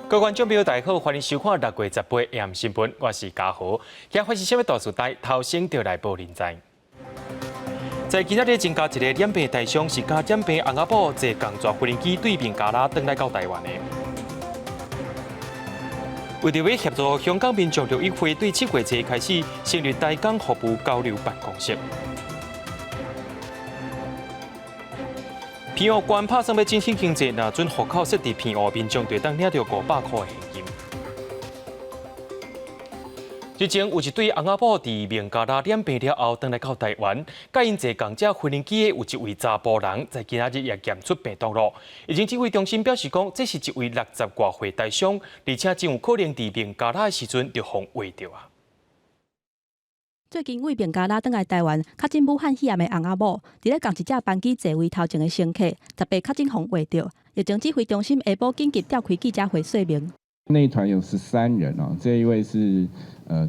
各位观众朋友，大家好，欢迎收看6月18日 AM 新闻，我是嘉豪。今发生什么大事代，头先就来报连载。在今仔日增加一个染病大伤，是甲染病翁仔宝坐工作飞行机对面加拉登来到台湾的。为着要协助香港民众陆委会对7月初开始成立台港服务交流办公室。偏澳关拍算要振兴经济，若准户口设伫偏澳，民众就当领到500块的现金。日前有一对翁仔宝伫孟加拉染病了后，回来到台湾，甲因坐共这飞行机的有一位查甫人，在今仔日也验出病毒了。已经指挥中心表示讲，这是一位60多岁大伤，而且真有可能伫孟加拉的时阵就互围着啊。最近为孟加拉返来台湾，确诊武汉肺炎的翁仔某，伫咧共一只班机座位头前的乘客，18确诊互围着。疫情指挥中心下晡紧急召开记者会说明。那一团有13人哦，这一位是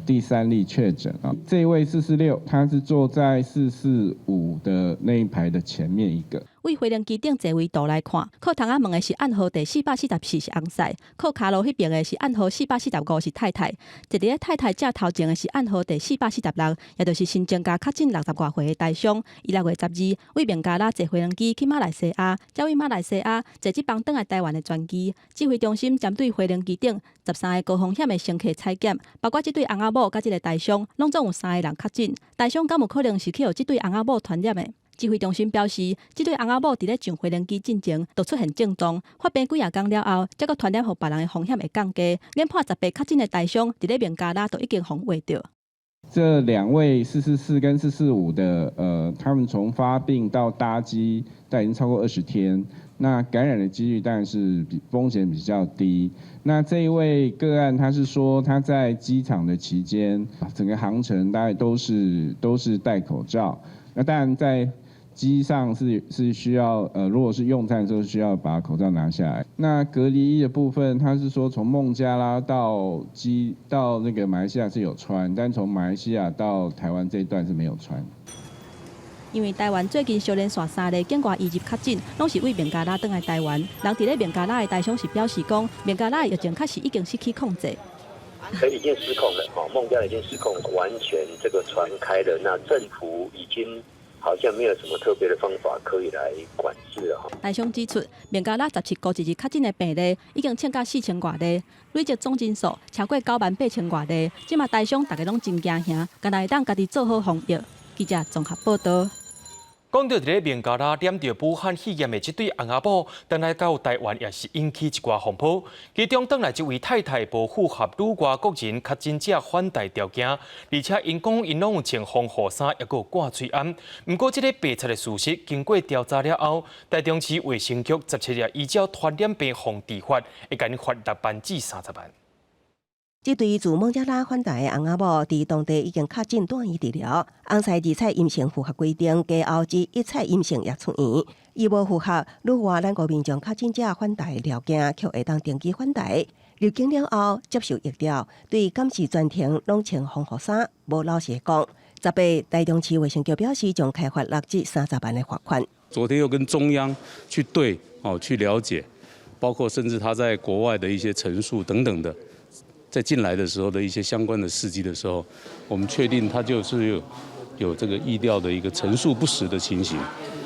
第3例确诊啊，这一位46，他是坐在445的那一排的前面一个。为飞行机顶座位图来看，靠窗仔门的是暗号第444是翁婿，靠骹路迄边的是暗号445是太太，坐伫咧太太正头前的是暗号第446，也就是新增加确诊60多岁的大伤。伊6月12为孟加拉坐飞行机去马来西亚，再为马来西亚坐这帮返来台湾的专机。指挥中心针对飞行机顶13个高风险的乘客采检，包括这对翁仔某甲这个大伤，拢总有3个人确诊。大伤敢有可能是去互这对翁仔某传染的？指挥中心表示，这对翁仔某伫咧上飞行机进前就出现症状，发病几啊天了后，再个传染互别人的风险会降低。连破18确诊的大伤，伫咧孟加拉都已经防围着。这2位444跟445的，他们从发病到搭机，但已经超过20天，那感染的几率当然是风险比较低。那这一位个案，他是说他在机场的期间，整个航程大概都是戴口罩。那当然在机上是需要如果是用餐的时候需要把口罩拿下来。那隔离衣的部分，他是说从孟加拉到那个马来西亚是有穿，但从马来西亚到台湾这一段是没有穿。因为台湾最近小连续3例境外移入确诊，拢是为孟加拉返来台湾。人伫咧孟加拉的大伤是表示讲，孟加拉的疫情确实已经失去控制。已经失控了，孟加拉已经失控了，完全这个传开了。那政府已经好像没有什么特别的方法可以来管制了哈。大伤指出，孟加拉17个日确诊的病例已经增加4000多例，累计总人数超过98000多例。即马大伤大家拢真惊吓，敢若会当家己做好防疫。记者综合报道。讲到伫咧孟加拉染着武汉肺炎的这对翁仔宝，返来到台湾也是引起一寡风波。其中返来这位太太无符合旅外国人确诊者反带条件，而且因讲因拢有穿防护衫，也有挂嘴安。不过，这个白贼的事实经过调查了后，台中市卫生局17日依照传染病防治法，会甲因罚6万至30万。这对自孟加拉返台的翁仔某，伫当地已经确诊住院治疗。翁婿2采阴性符合规定，加后至1采阴性也出院。伊无符合旅外咱国民众确诊者返台的条件，却会当登记返台。入境了后接受疫调，对监视专庭拢穿防护衫，无老实讲。18台中市卫生局表示，将开罚6至30万的罚款。昨天又跟中央去去了解，包括甚至他在国外的一些陈述等等的。在进来的时候的一些相关的事迹的时候，我们确定他就是有这个疫调的一个陈述不实的情形，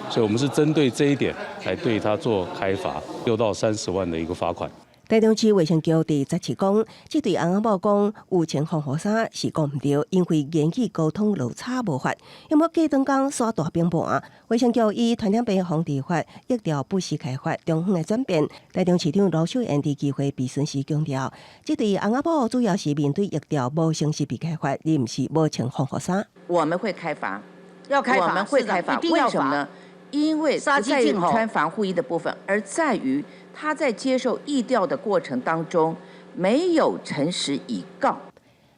所以我们是针对这一点来对他做开罚6到30万的一个罚款。台中市卫生局第17讲，这对翁仔某讲有穿防护衫是讲唔对，因为言语沟通落差无法，因为过长工耍大兵盘。卫生局以传染病防治法、疫调不时开发中远的转变。台中市长罗秀燕伫机会闭巡时强调，这对翁仔某主要是面对疫调无诚实被开发，而唔是无穿防护衫。我们会开罚，要开罚，我们会开罚，为什么呢？因为不在于穿防护衣的部分，而在于他在接受疫调的过程当中没有诚实以告。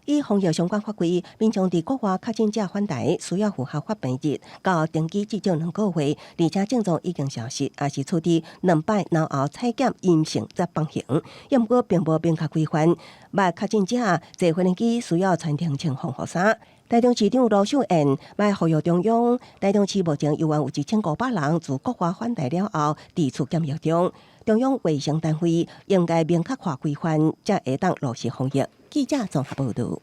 以防疫相关法规，民众伫国外确诊者返台需要符合发病日，到登记至少2个月，而且症状已经消失，也是处伫2摆然后采检阴性则放行。也不过并无明确规范，捌确诊者坐飞行机需要穿防护衫。台中市长罗秀燕要呼吁中央，台中市目前有有1500人自国外返台了后，伫厝检疫中。中央卫生单位应该明确化规范，才会当落实防疫。记者综合报道。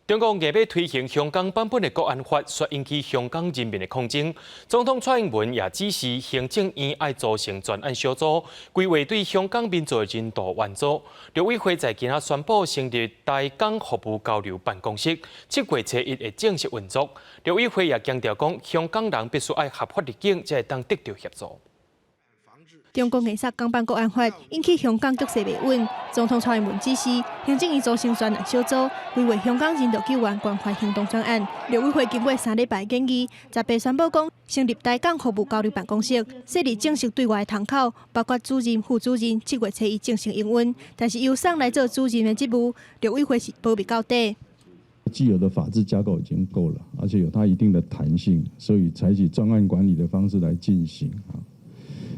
中国硬要推行香港版本的国安法，却引起香港人民的抗争。总统蔡英文也指示行政院要组成专案小组，规划对香港民众的人道援助。陆委会在今仔宣布成立台港服务交流办公室，7月初1会正式运作。陆委会也强调讲，香港人必须要合法入境，才会当得到协助。中国硬杀港版国安法引起香港局势不稳，总统蔡英文指示行政院组成专案小组，规划香港人道救援关怀行动专案。陆委会经过3礼拜建议，18宣布讲成立台港服务交流办公室，设立正式对外的窗口，包括主任、副主任，7月初1正式营运。但是由上来做主任的职务，陆委会是保密到底。既有的法制架构已经够了，而且有它一定的弹性，所以采取专案管理的方式来进行啊。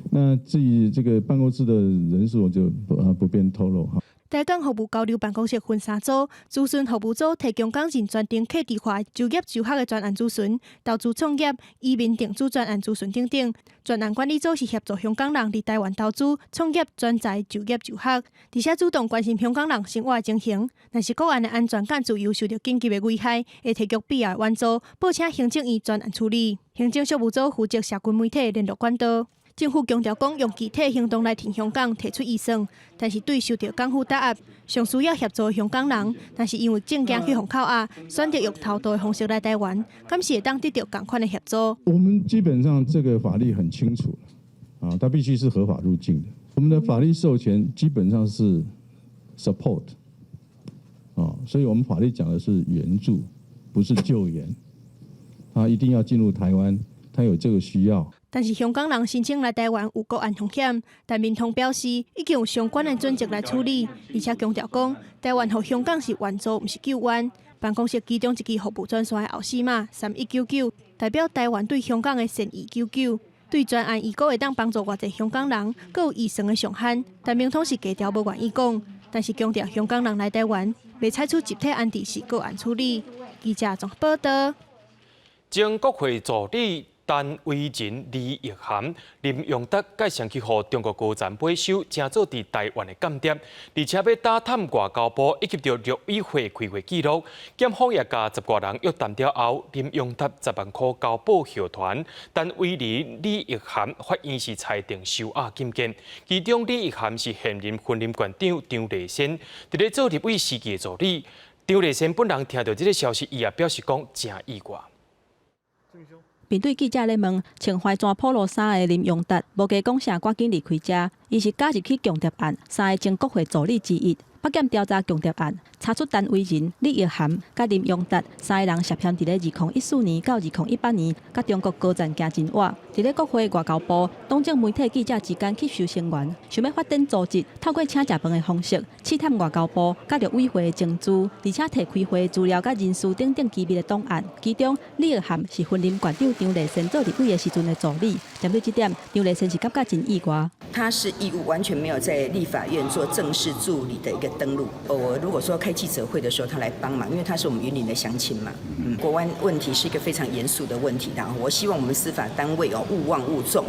那至于这个办公室的人数，我就不便透露哈。台港服务交流办公室分3组，资讯服务组提供港人专程客制化就业就学的专案资讯，投资创业、移民定居专案资讯等等。专案管理组是协助香港人伫台湾投资、创业、专才、就业就学，而且主动关心香港人生活的情形。若是个案的安全感自由受到紧急的危害，会提供必要的援助，报请行政院专案处理。行政事务组负责社群媒体联络管道。政府强调讲，用具体行动来替香港提出预算，但是对受到港府打压、上需要协助的香港人，但是因为证件去虹口啊，选择用偷渡的方式来台湾，敢是会当得到同款的协助？我们基本上这个法律很清楚啊，它必须是合法入境的。我们的法律授权基本上是 support 啊，所以我们法律讲的是援助，不是救援。他一定要进入台湾，他有这个需要。但是香港人申请来台湾有国安风险，但民通表示已经有相关的准则来处理，而且强调讲，台湾和香港是援助，不是救援。办公室其中一支服务专线的后4码3199，代表台湾对香港的善意救救。对专案预估会当帮助偌济香港人，阁有医生的上限，但民通是低调无愿意讲，但是强调香港人来台湾，未采取集体安置是个案处理。记者综合报道。经国会助理陈伟仁、李玉涵、林永德介绍去予中国高层买收，正做伫台湾的间谍，而且要打探外交部以及着陆委会开会记录。检方也甲10多人约谈了后，林永德10万块交保候团，陈伟仁、李玉涵法院是裁定收押禁见。其中李玉涵是现任婚林馆长张丽仙，伫咧做立委时期的助理。张丽仙本人听到这个消息，伊也表示讲真意外。面对记者咧问，穿怀装普罗衫的林永达无加讲啥，赶紧离开遮。伊是加入去强谍案3个前国会助理之一。北检调查强谍案，查出陈伟仁、李玉涵、甲林永达3个人涉嫌伫咧2014年到2018年，甲中国高层行真晏，伫咧国会外交部、党政媒体记者之间吸收成员，想要发展组织，透过请食饭的方式，试探外交部、甲陆委会的证据，而且摕开会资料、甲人事等等机密的档案。其中，李玉涵是婚林馆长张丽仙做立委的时阵的助理。针对这点，张丽仙是感觉真意外。他是义务完全没有在立法院做正式助理的一个登录。我如果说开记者会的时候，他来帮忙，因为他是我们云林的乡亲嘛。国安问题是一个非常严肃的问题，然后我希望我们司法单位勿忘勿重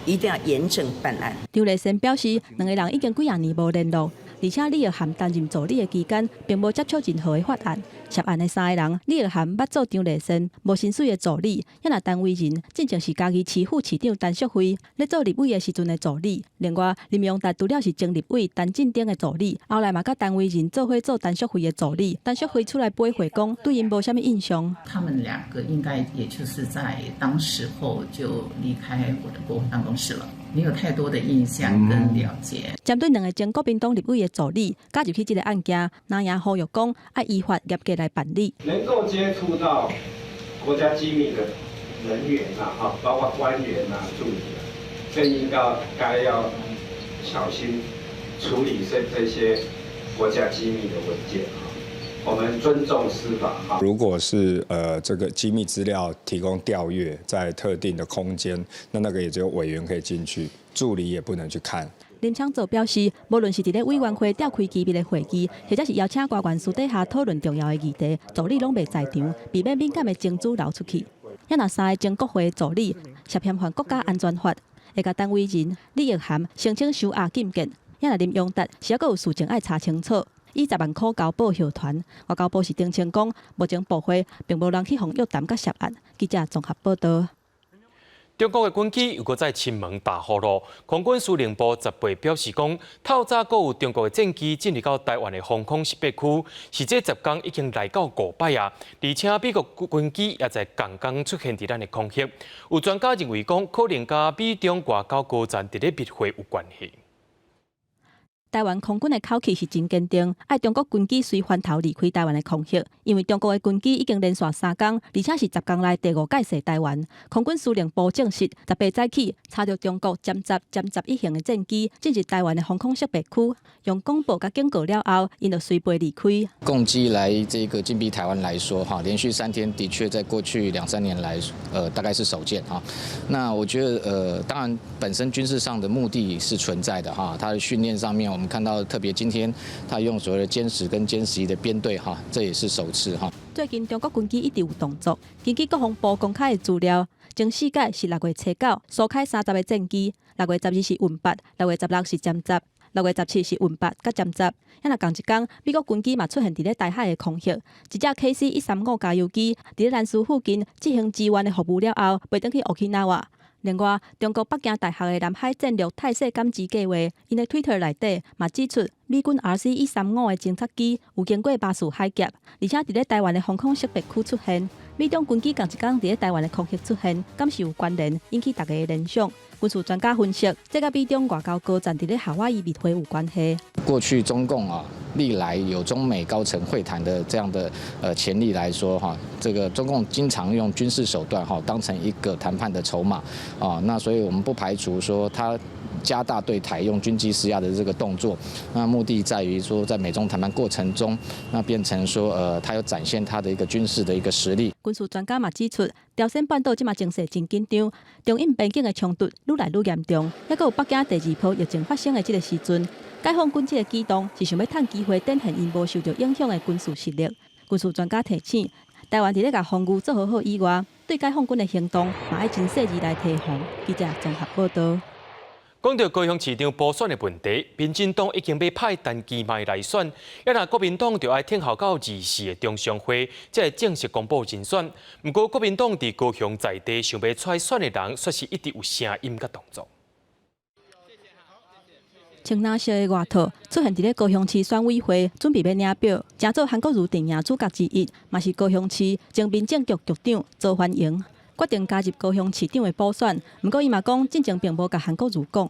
一定要严正办案。张丽仙表示，2个人已经几年无联络，而且李玉涵担任助理的期间，并无接触任何的法案。涉案的3个人，李玉涵捌做张丽仙无薪水的助理，也若陈伟仁正正是家己市府市长陈淑慧咧做立委的时阵的助理。另外，林永达除了是前立委陈进典的助理，后来嘛甲陈伟仁做伙做陈淑慧的助理。陈淑慧出来背会讲，对因无啥物印象。他们2个应该也就是在当时候就离开我的国会办公室了。没有太多的印象跟了解。针对2个前国民党立委的助理加入去这个案件，南洋呼吁讲要依法严格来办理。能够接触到国家机密的人员包括官员助理更应该要小心处理这些国家机密的文件。我们尊重司法。如果是这个机密资料提供调阅在特定的空间，那个也只有委员可以进去，助理也不能去看。林昌佐表示，无论是伫咧委员会召开机密的会议，或者是邀请官员私底下讨论重要的议题，助理拢未在场，避免敏感的证据流出去。也若3个前国会助理涉嫌犯国家安全法。会甲单位人李玉涵申请收押禁见，也若林永达是还阁有事情爱查清楚。以10万块交保候团，外交部是澄清讲，目前部会并无人去互约谈甲涉案。记者综合报道。中国的军机又搁再亲门大呼噜，空军司令部18表示讲，透早阁有中国的战机进入到台湾的防空识别区，是这10天已经来到5摆啊，而且美国军机也在刚刚出现伫咱的空隙。有专家认为讲，可能甲美中外交高层伫咧密会有关系。台湾空军的口气是真坚定，爱中国军机随翻头离开台湾的空隙，因为中国的军机已经连续3天，而且是10天来第5届射台湾。空军司令部证实，18早起查到中国歼10以上的战机进入台湾的防空识别区，用公布甲警告了后，因就随飞离开。共机来这个进逼台湾来说，哈，连续3天的确在过去2-3年来，大概是首见哈。那我觉得，当然本身军事上的目的是存在的哈，它的训练上面我们看到，特别今天他用所谓的歼10跟歼11的编队哈，这也是首次哈。最近中国军机一直有动作，根据国防部公开的资料，前4届是6月初9苏开30个战机，6月12是运8，6月16是歼10。6月17是运8甲歼10，也若同一天，美国军机嘛出现伫咧台海的空隙，一架 KC-135加油机伫咧兰斯附近执行支援的服务了后，飞转去Okinawa。另外，中国北京大学的南海战略态势感知计划，因的 Twitter 内底嘛指出，美军 RC-135的侦察机有经过巴士海峡，而且伫咧台湾的防空识别区出现。美中军机同一天伫咧台湾的空隙出现，敢是有关联，引起大家的联想。军事专家分析，这甲美中外交高层伫咧夏威夷密会有关系。过去中共啊，历来有中美高层会谈的这样的潜力来说哈，这个中共经常用军事手段哈当成一个谈判的筹码啊，那所以我们不排除说他加大对台用军机施压的这个动作，那目的在于说在美中谈判过程中，那变成说他有展现他的一个军事的一个实力。军事专家嘛指出，朝鲜半岛即嘛情势真紧张，中印边境的冲突愈来愈严重，还佫有北京第2波疫情发生的这个时阵，解放军这个举动是想要趁机会展现因无受到影响的军事实力。军事专家提醒，台湾伫咧甲防御做好以外，对解放军的行动嘛爱真细致来提防。记者综合报道。讲到高雄市长补选的问题，民进党已经要派陈其迈来选，也那国民党就要听候到24的中常会，才会正式公布人选。不过国民党伫高雄在地想要出来选的人，却是一直有声音甲动作。青蓝色的外套出现伫咧高雄市选委会，准备要领表，正做韩国瑜电影主角之一，嘛是高雄市前民政局局长周焕莹。决定加入高雄市长的补选，不过伊嘛讲，进前并无甲韩国瑜讲。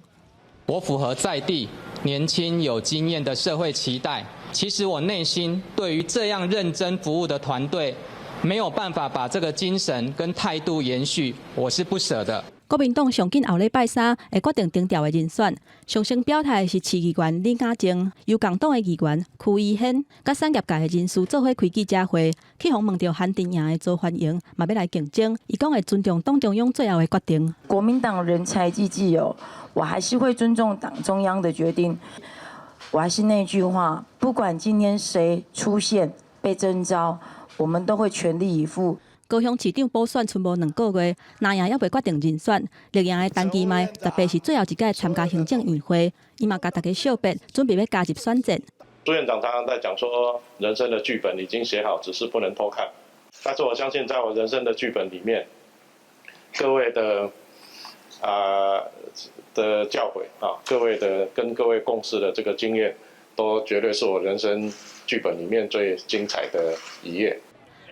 我符合在地、年轻、有经验的社会期待。其实我内心对于这样认真服务的团队，没有办法把这个精神跟态度延续，我是不舍的。国民党上紧后礼拜3会决定定调的人选，上先表态是市议员李雅静，由共党的议员区议宪甲产业界的人士做伙开记者会，去互问到韩电影的周焕莹嘛要来竞争，伊讲会尊重党中央最后的决定。国民党人才济济有，我还是会尊重党中央的决定。我还是那句话，不管今天谁出现被征召，我们都会全力以赴。高雄市长补选剩无2个月，哪样还未决定人选？立营的陈其迈18是最后一届参加行政院会，伊嘛甲大家告别，准备要加入选战。朱院长常常在讲说，人生的剧本已经写好，只是不能偷看。但是我相信，在我人生的剧本里面，各位的教诲啊，各位的跟各位共事的这个经验，都绝对是我人生剧本里面最精彩的一页。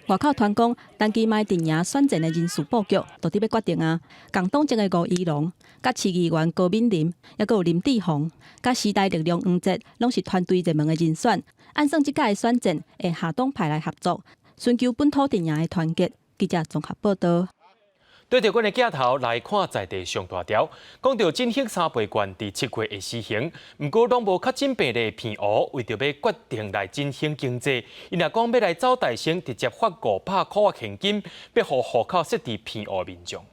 外口传讲，陈其迈电影选战的人事布局，到底要决定啊？共党前的吴怡农、甲市议员高敏霖，也有林志宏、甲时代力量黄捷，拢是团队热门的人选。按算即届的选战，会下党派来合作，寻求本土电影的团结。记者综合报道。对着阮的镜头来看在地上大条，讲到金禧三倍券伫7月会施行，不过拢无较真病例骗讹，为着要决定来振兴经济，因若讲要来走大省，直接发500块现金，要互户口设置骗讹民众。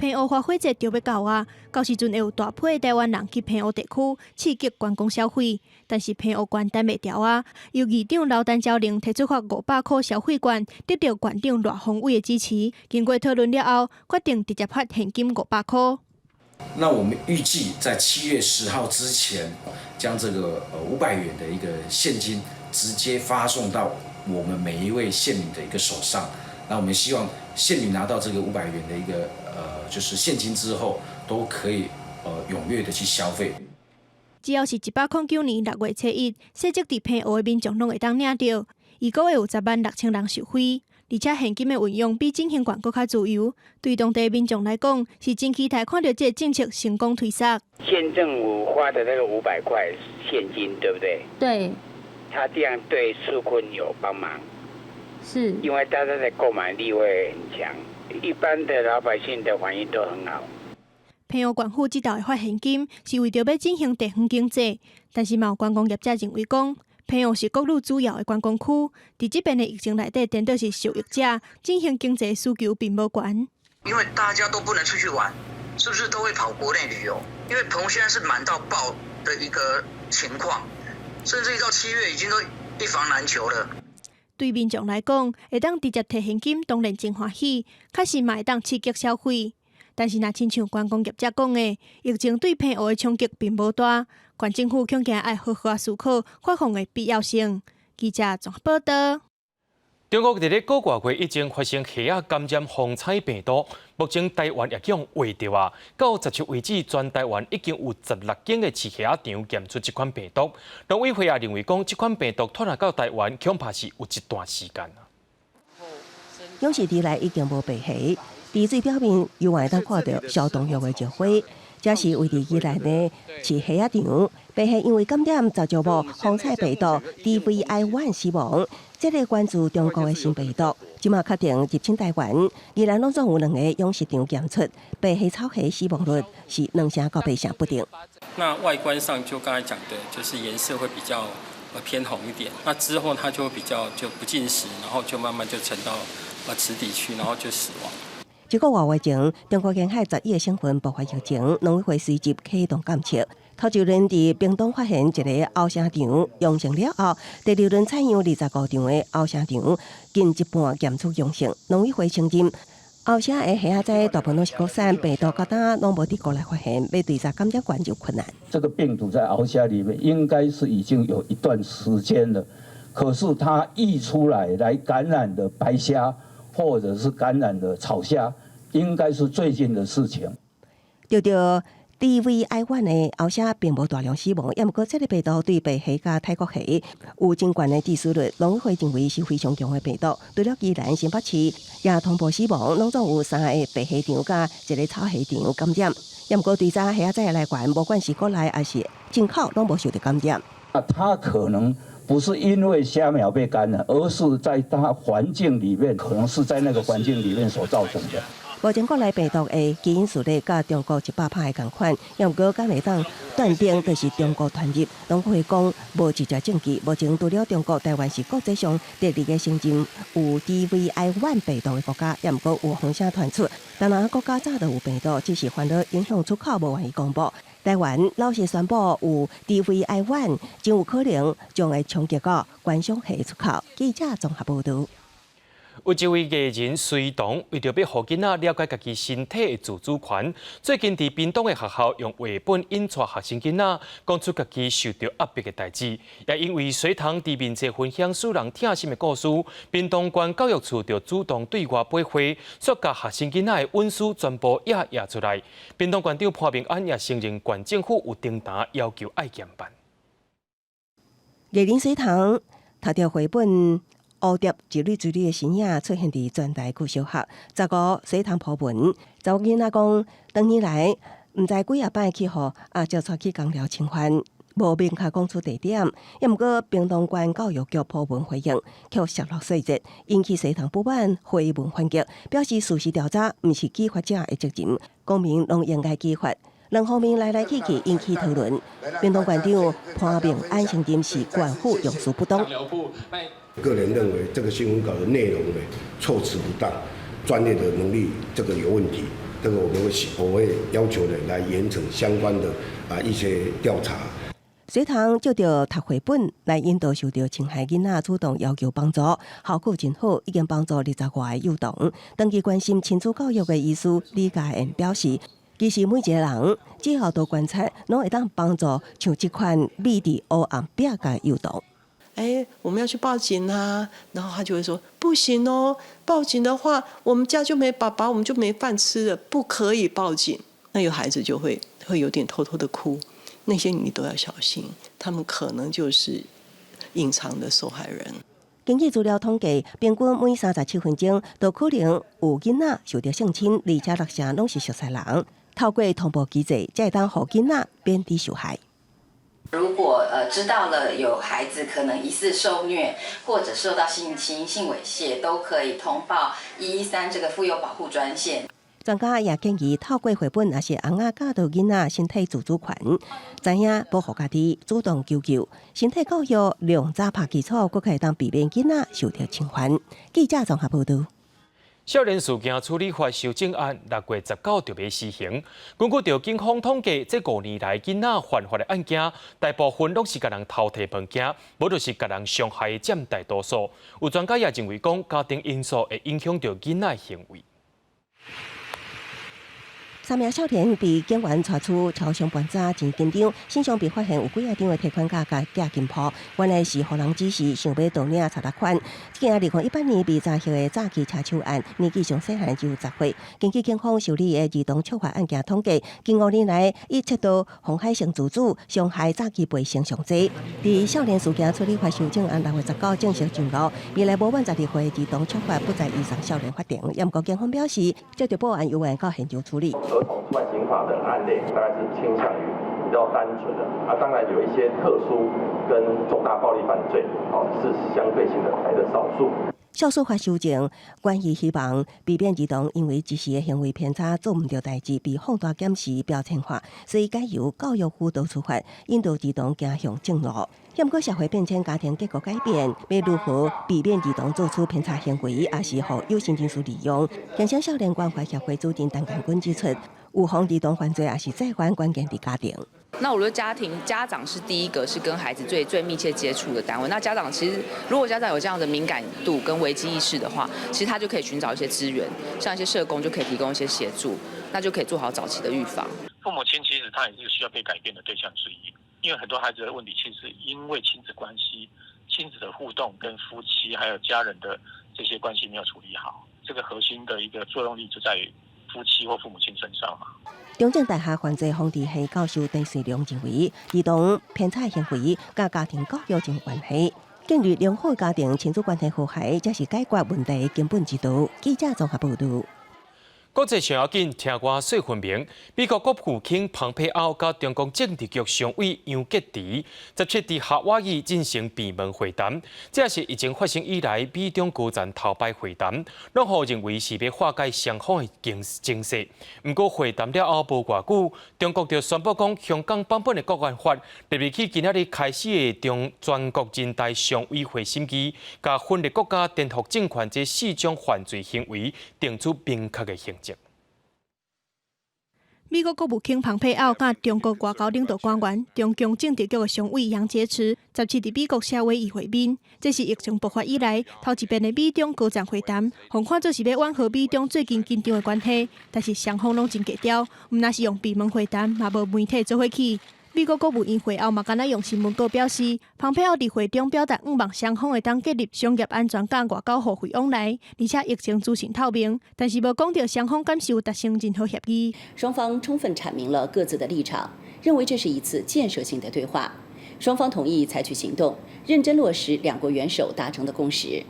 澎湖花火节就要到啊，到时阵会有大批的台湾人去澎湖地区刺激观光消费，但是澎湖县等袂牢啊。由议长刘丹昭玲提出发500块消费券，得到县长赖鸿伟的支持。经过讨论了后，决定直接发现金500块。那我们预计在7月10号之前，将这个500元的一个现金直接发送到我们每一位县民的一个手上。那我们希望县民拿到这个500元的一个就是现金之后，都可以踊跃的去消费。只要是109年6月初1，涉及伫澎湖的民众拢会当领到，一个月有106000人受惠，而且现金的运用比振兴券更加自由。对当地民众来讲，是真期待看到这个政策成功推出。县政府发的那个500块现金，对不对？对。他这样对纾困有帮忙。是，因为大家的购买力会很强，一般的老百姓的反应都很好。澎湖县府这道会发现金，是为着要振兴地方经济，但是有观光业者认为讲，澎湖是国内主要的观光区，伫这边的疫情内底，颠倒是受益者，振兴经济需求并无悬。因为大家都不能出去玩，是不是都会跑国内旅游？因为澎湖现在是满到爆的一个情况，甚至一到7月已经都一房难求了。对民众来讲，会当直接摕现金，当然真欢喜，确实嘛会当刺激消费。但是若亲像观光业者讲的，疫情对澎湖的冲击并无大，县政府恐惊爱好好思考发放的必要性。记者综合报道。中国伫咧个外月已经发生虾仔感染风采病毒，目前台湾也将围着啊。到10月为止，全台湾已经有16间的饲虾仔场检出这款病毒。农委会也认为讲，这款病毒突然到台湾，恐怕是有一段时间啊。养殖地内已经无白虾，伫水表面又会当看到消毒药的石灰，这是为伫宜兰的饲虾仔场，白虾因为感染造就无风采病毒 DVI1 死亡。这个关注中国的新病毒，今麦确定入侵台湾，宜兰拢总有2个养殖场检出白虾草虾死亡率是2成到8成不定。那外观上就刚才讲的，就是颜色会比较偏红一点，那之后它就会比较就不进食，然后就慢慢就沉到池底去，然后就死亡。一个多月前，中国沿海11个省份爆发疫情，农委会随即启动监测。头一轮伫屏东发现一个甌虾场阳性了后，第2轮采样25场的甌虾场，近一半检出阳性。农委会承认，甌虾的虾仔大部分都是国产，病毒到呾拢无伫国内发现，要对查感染源有困难。这个病毒在甌虾里面应该是已经有一段时间了，可是它溢出来感染的白虾或者是感染的草虾，应该是最近的事情。对对。DVI1 的甌虾并无大量死亡，也毋过这个病毒对白虾甲泰国虾有真悬的致死率。农委会认为是非常强的病毒。除了宜兰、新北市也同步死亡，拢总有3个白虾场甲1个草虾场感染。也毋过对查虾仔的来源，无管是国内还是进口，拢无受到感染。它可能不是因为虾苗被感染，而是在它环境里面，可能是在那个环境里面所造成的。目前国内病毒的基因序列甲中国100%的同款，也毋过敢会当断定这是中国传入。农委会讲无直接证据。目前除了中国，台湾是国际上第2个承认有 DVI1 病毒的国家，也毋过有风声传出，当然国家早就有病毒，只是烦恼影响出口无愿意公布。台湾老实宣布有 DVI1，真有可能将会冲击到观赏虾出口。记者综合报道。有一位艺人隋棠，为着要互囡仔了解家己身体的自主权，最近伫屏东的学校用绘本引带学生囡仔讲出家己受到压迫的代志。也因为隋棠伫面前分享使人疼心的故事，屏东县教育处就主动对外背会，说甲学生囡仔的文书全部压出来。屏东县长潘明安也承认，县政府有订单要求爱减办。艺人隋棠读着绘本。蝴蝶一缕一缕的身影出现伫全台旧小学。15隋棠普文，查某囡仔讲，当年来毋知几啊摆去互招出去工寮侵犯，无明确讲出地点。也毋过屏东县教育局普文回应，却泄露细节，引起隋棠不满，回文反击，表示事实调查毋是揭发者的责任，公民拢应该揭发。两方面来去引起讨论。屏东县长潘明安承认是县府用词不当。个人认为这个新闻稿的内容呢，措辞不当，专业的能力这个有问题。这个我会要求的来严惩相关的一些调查。学堂借着读绘本来引导受到侵害囡仔主动要求帮助，效果真好，已经帮助20外个幼童。长期关心亲子教育的医师李嘉燕表示，其实每一个人只要多观察，拢会当帮助像这款米伫黑暗壁个幼童。我们要去报警啊，然后他就会说不行哦，报警的话，我们家就没爸爸，我们就没饭吃了，不可以报警。那有孩子就会有点偷偷的哭，那些你都要小心，他们可能就是隐藏的受害人。根据资料统计，平均每37分钟都可能有囡仔受到性侵，而且6成拢是熟悉人。透过通报机制，才会当让囡仔免得受害。如果知道了有孩子可能疑似受虐或者受到性侵、性猥亵，都可以通报113这个妇幼保护专线。专家也建议透过绘本，也是翁仔教导囡仔身体自主权，知影保护家己，主动求救。身体教育量早拍基础，佫可以当避免囡仔受到侵犯。记者综合报道。少年事件处理法修正案6月19就要施行。根据警方统计，这5年来囡仔犯法的案件，大部分拢是甲人偷摕物件，无就是甲人伤害占大多数。有专家也认为讲，家庭因素会影响到囡仔行为。3名少年被警员抓出超商盘查真紧张，身上被发现有几啊张的提款卡甲假金铺，原来是互人指示想要盗领查达款。这件2018年被查获的诈欺车手案，年纪上细汉只有10岁。根据警方受理的儿童触法案件统计，近5年来已测到妨害性自主、伤害诈欺罪成上侪。伫少年事件处理法修正案6月19正式上路，未来无满12岁儿童触法不再移上少年法庭。不过警方表示，接着报案由员到现场处理。儿童触犯刑法的案例大概是倾向于比较单纯的，当然有一些特殊跟重大暴力犯罪，是相对性的来的少数。少数法修正，关于希望避免儿童因为一时的行为偏差做唔到代志，被放大检视标签化，所以改由教育辅导处罚，引导儿童走向正路。不过社会变迁、家庭结构改变，要如何避免儿童做出偏差行为，也是互有心人士利用。香港少年关怀协会主任陈干君指出，预防儿童犯罪也是再犯关键的家庭。那我觉得家长是第一个是跟孩子最密切接触的单位。那家长其实如果家长有这样的敏感度跟危机意识的话，其实他就可以寻找一些资源，像一些社工就可以提供一些协助，那就可以做好早期的预防。父母亲其实他也是需要被改变的对象之一，因为很多孩子的问题其实因为亲子关系、亲子的互动跟夫妻还有家人的这些关系没有处理好，这个核心的一个作用力就在于夫妻或父母亲身上嘛。中正大学犯罪防治系教授邓水良认为，儿童偏差行为甲家庭教育真有关系。建立良好家庭亲子关系和谐，才是解决问题的根本之道。记者综合报道。国际上要紧，听我说分明。美国国务卿蓬佩奥甲中共政治局常委杨洁篪17日夏威夷进行闭门会谈，这是疫情发生以来美中高层头摆会谈，拢互认为是要化解双方的争势。不过会谈了后无偌久，中国就宣布讲香港版本的国安法立日起今仔日开始的全国人大常委会审议，甲分裂国家、颠覆政权这4种犯罪行为定出明确的刑责。美国国务卿蓬佩奥甲中国外交领导官员、中共政治局的常委杨洁篪17日美国夏威夷会面，这是疫情爆发以来头一遍的美中高层会谈，互看做是要缓和美中最近紧张的关系，但是双方拢真低调，毋那是用闭门会谈，嘛无媒体做伙去。美国国务院会后嘛，敢若用新闻稿表示，蓬佩奥伫会中表达希望双方会当建立商业安全甲外交互惠往来，而且疫情资讯透明，但是无讲到双方敢是有达成任何协议。双方充分阐明了各自的立场，认为这是一次建设性的对话。双方同意采取行动，认真落实两国元首达成的共识。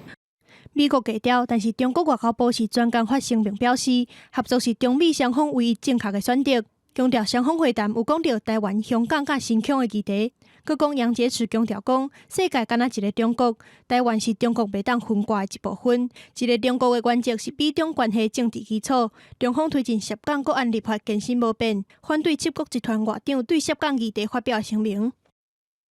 美国低调，但是中国外交部是专工发声明表示，合作是中美双方唯一正确的选择。强调双方会谈有讲到台湾、香港甲新疆的议题，佮讲杨洁篪强调讲，世界敢若一个中国，台湾是中国袂当分割的一部分。一个中国的原则是美中关系政治基础。中方推进涉港国安立法坚信无变，反对七国集团外长对涉港议题发表声明。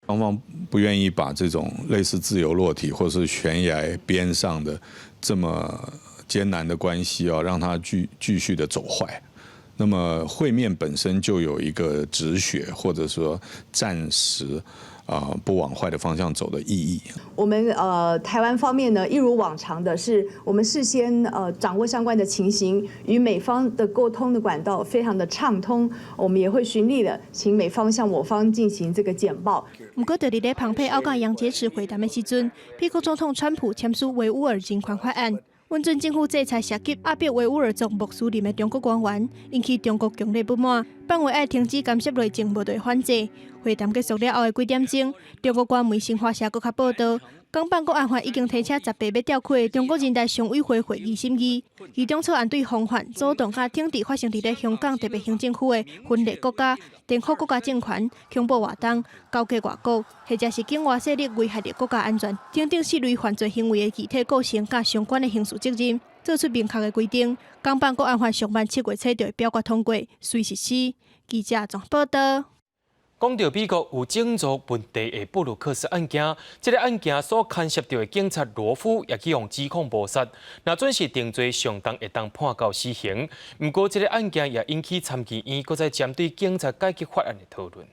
双方不愿意把这种类似自由落体或是悬崖边上的这么艰难的关系让它继续的走坏。那么会面本身就有一个止血，或者说暂时不往坏的方向走的意义。我们台湾方面呢，一如往常的是，我们事先掌握相关的情形，与美方的沟通的管道非常的畅通，我们也会循例的请美方向我方进行这个简报。不过，在咧蓬佩奥甲杨洁篪会谈的时阵，美国总统川普签署维吾尔金款法案。温准政府制裁涉及压迫维吾尔族穆斯林的中国官员，引起中国强烈不满，放话要停止干涉内政，无对反制。会谈结束了后的几点钟，中国官媒新华社搁较报道，港办国安法已经提请18要吊开中国人大常委会会议审议，其中草案对防范、阻挡甲挺治发生伫咧香港特别行政区的分裂国家、颠覆国家政权、恐怖活动、勾结外国，或者是境外势力危害着国家安全等等4类犯罪行为的具体构成甲相关的刑事责任，做出明确的规定。港办国安法上半7月初就会表决通过，随实施。记者综合报道。讲到美国有种族问题的布鲁克斯案件，这个案件所牵涉到的警察罗夫也去用指控谋杀，那准是定罪上重会当判到死刑。不过，这个案件也引起参议院搁在针对警察改革法案的讨论。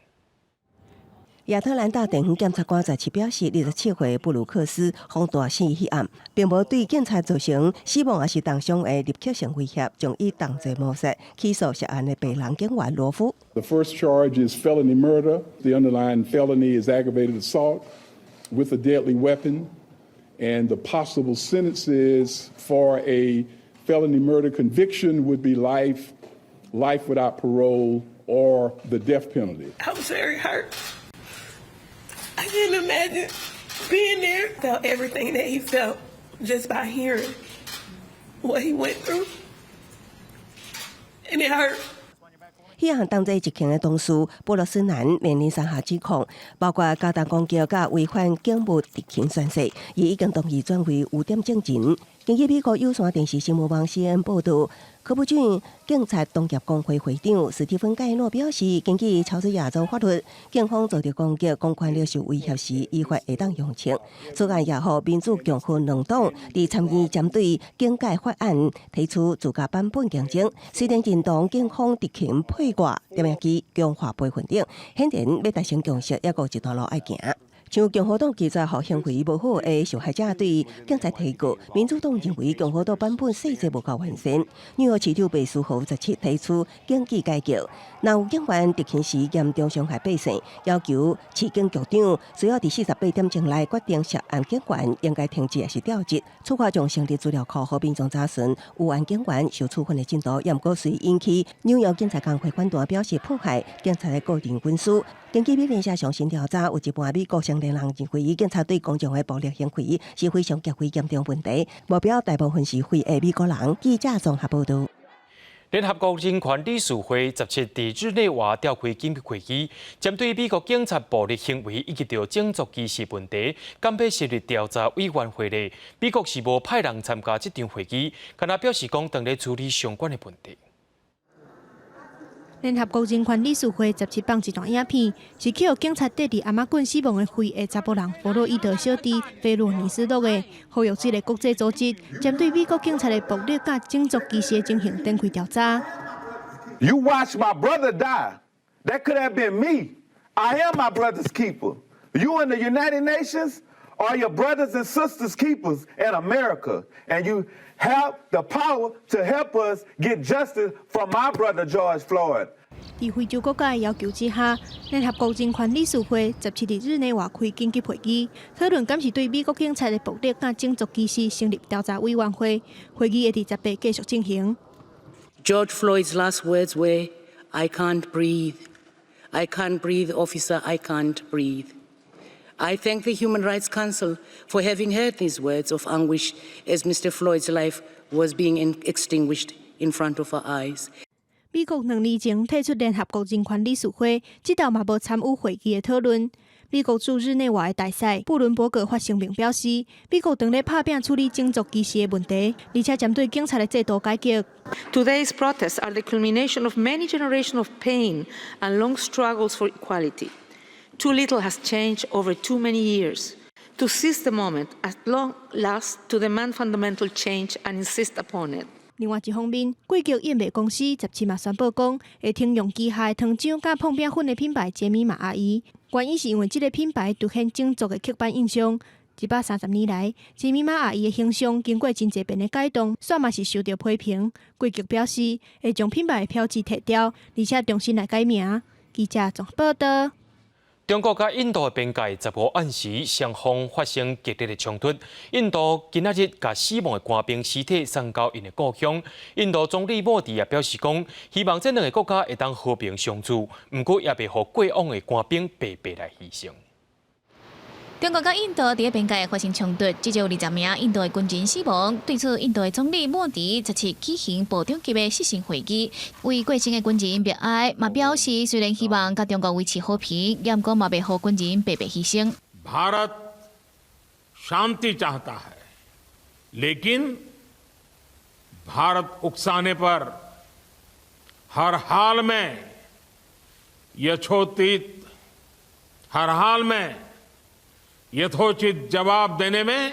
亚特兰大地方检察官17表示，27岁布鲁克斯轰大死迄案，并无对警察造成死亡也是当伤的立刻性威胁，将伊当作谋杀起诉涉案的被人警员罗夫。The first charge is felony murder. The underlying felony is aggravated assault with a deadly weapon, and the possible sentences for a felony murder conviction would be life without parole, or the death penalty. I was very hurt. I can't imagine being there. Felt everything that he felt just by hearing what he went through, and it hurt. 迄项当作一件的同事，波罗斯南面临3项指控，包括加重攻击甲违反警务职权宣誓，伊已经同意转为污点证人。根据美国有线电视新闻网 CNN 报道，科普郡警察农业工会会长史蒂芬·盖诺表示，根据乔治亚州法律，警方遭到攻击、公权力受威胁时，依法会当用枪。此案也予民主、共和两党伫参议针对警改法案提出自家版本竞争，虽然认同警方执勤配挂、点名机、强化备份等，显然要达成共识，还有一段路要行。像共和党记者互行为无好的受害者对警察提告，民主党认为共和党版本细节无够完善。纽约市长贝苏豪17提出警纪改革，若有警员执勤时严重伤害百姓，要求市警局长需要伫48点钟内决定涉案警员应该停职还是调职。此外，将成立资料库，和民众查询有案警员受处分的进度，也毋过随引起纽约警察工会反弹，表示迫害警察的个人隐私。根据美联社上新调查，有一半美国成年人认为警察对公众的暴力行为是非常极为严重问题，目标大部分是非裔美国人。记者综合报道。联合国人权理事会17伫日内瓦召开紧急会议，针对美国警察暴力行为以及着种族歧视问题，甘被设立调查委员会内，美国是无派人参加这场会议，敢若表示讲当咧处理相关的问题。联合国人权理事会17放一段影片，是去互警察缀伫阿马棍死亡的非裔查甫人弗洛伊德小弟菲洛尼斯录的，呼吁这个国际组织针对美国警察的暴力甲种族歧视进行展开调查。You watched my brother die. That could have been me. I am my brother's keeper. You in the United Nations are your brothers and sisters keepers in America, and you have the power to help us get justice for my brother George Floyd. 伫非洲国家的要求之下，联合国人权理事会17日内瓦开紧急会议，讨论敢是对美国警察的暴力甲种族歧视成立调查委员会。会议会伫18继续进行。George Floyd's last words were, "I can't breathe. I can't breathe, officer. I can't breathe." I thank the Human Rights Council for having heard these words of anguish as Mr. Floyd's life was being extinguished in front of our eyes. 美国2年前退出联合国人权理事会，直到嘛无参与会议的讨论。美国驻日内瓦的大使布伦伯格发声明表示，美国正咧拍拼处理种族歧视的问题，而且针对警察的制度改革。Today's protests are the culmination of many generations of pain and long struggles for equality. Too little has changed over too many years. To seize the moment at long last to demand fundamental change and insist upon it. 另外一方面，贵局燕麦公司17嘛宣布讲，会停用机械糖浆甲碰饼粉的品牌杰米玛阿姨，原因是因为这个品牌凸显种族的刻板印象。130年来，杰米玛阿姨的形象经过真侪遍的改动，煞嘛是受到批评。贵局表示会将品牌的标志摕掉，而且重新来改名。记者综合报道。中国甲印度的边界15暗时，双方发生激烈的冲突。印度今仔日甲死亡的官兵尸体送到因的故乡。印度总理莫迪也表示讲，希望这两个国家会当和平相处，不过也袂互过往的官兵白白来牺牲。中国甲印度伫边界发生冲突，至少20名印度的军人死亡。对此，印度的总理莫迪则是举行部长级的视讯会议，为过身的军人默哀，嘛表示虽然希望甲中国维持和平，但过嘛袂互军人白白牺牲。भारत शांति चाहता है, लेकिन भारत उकसाने पर हर हाल में यथोचित हर हाल में यथोचित जवाब देने में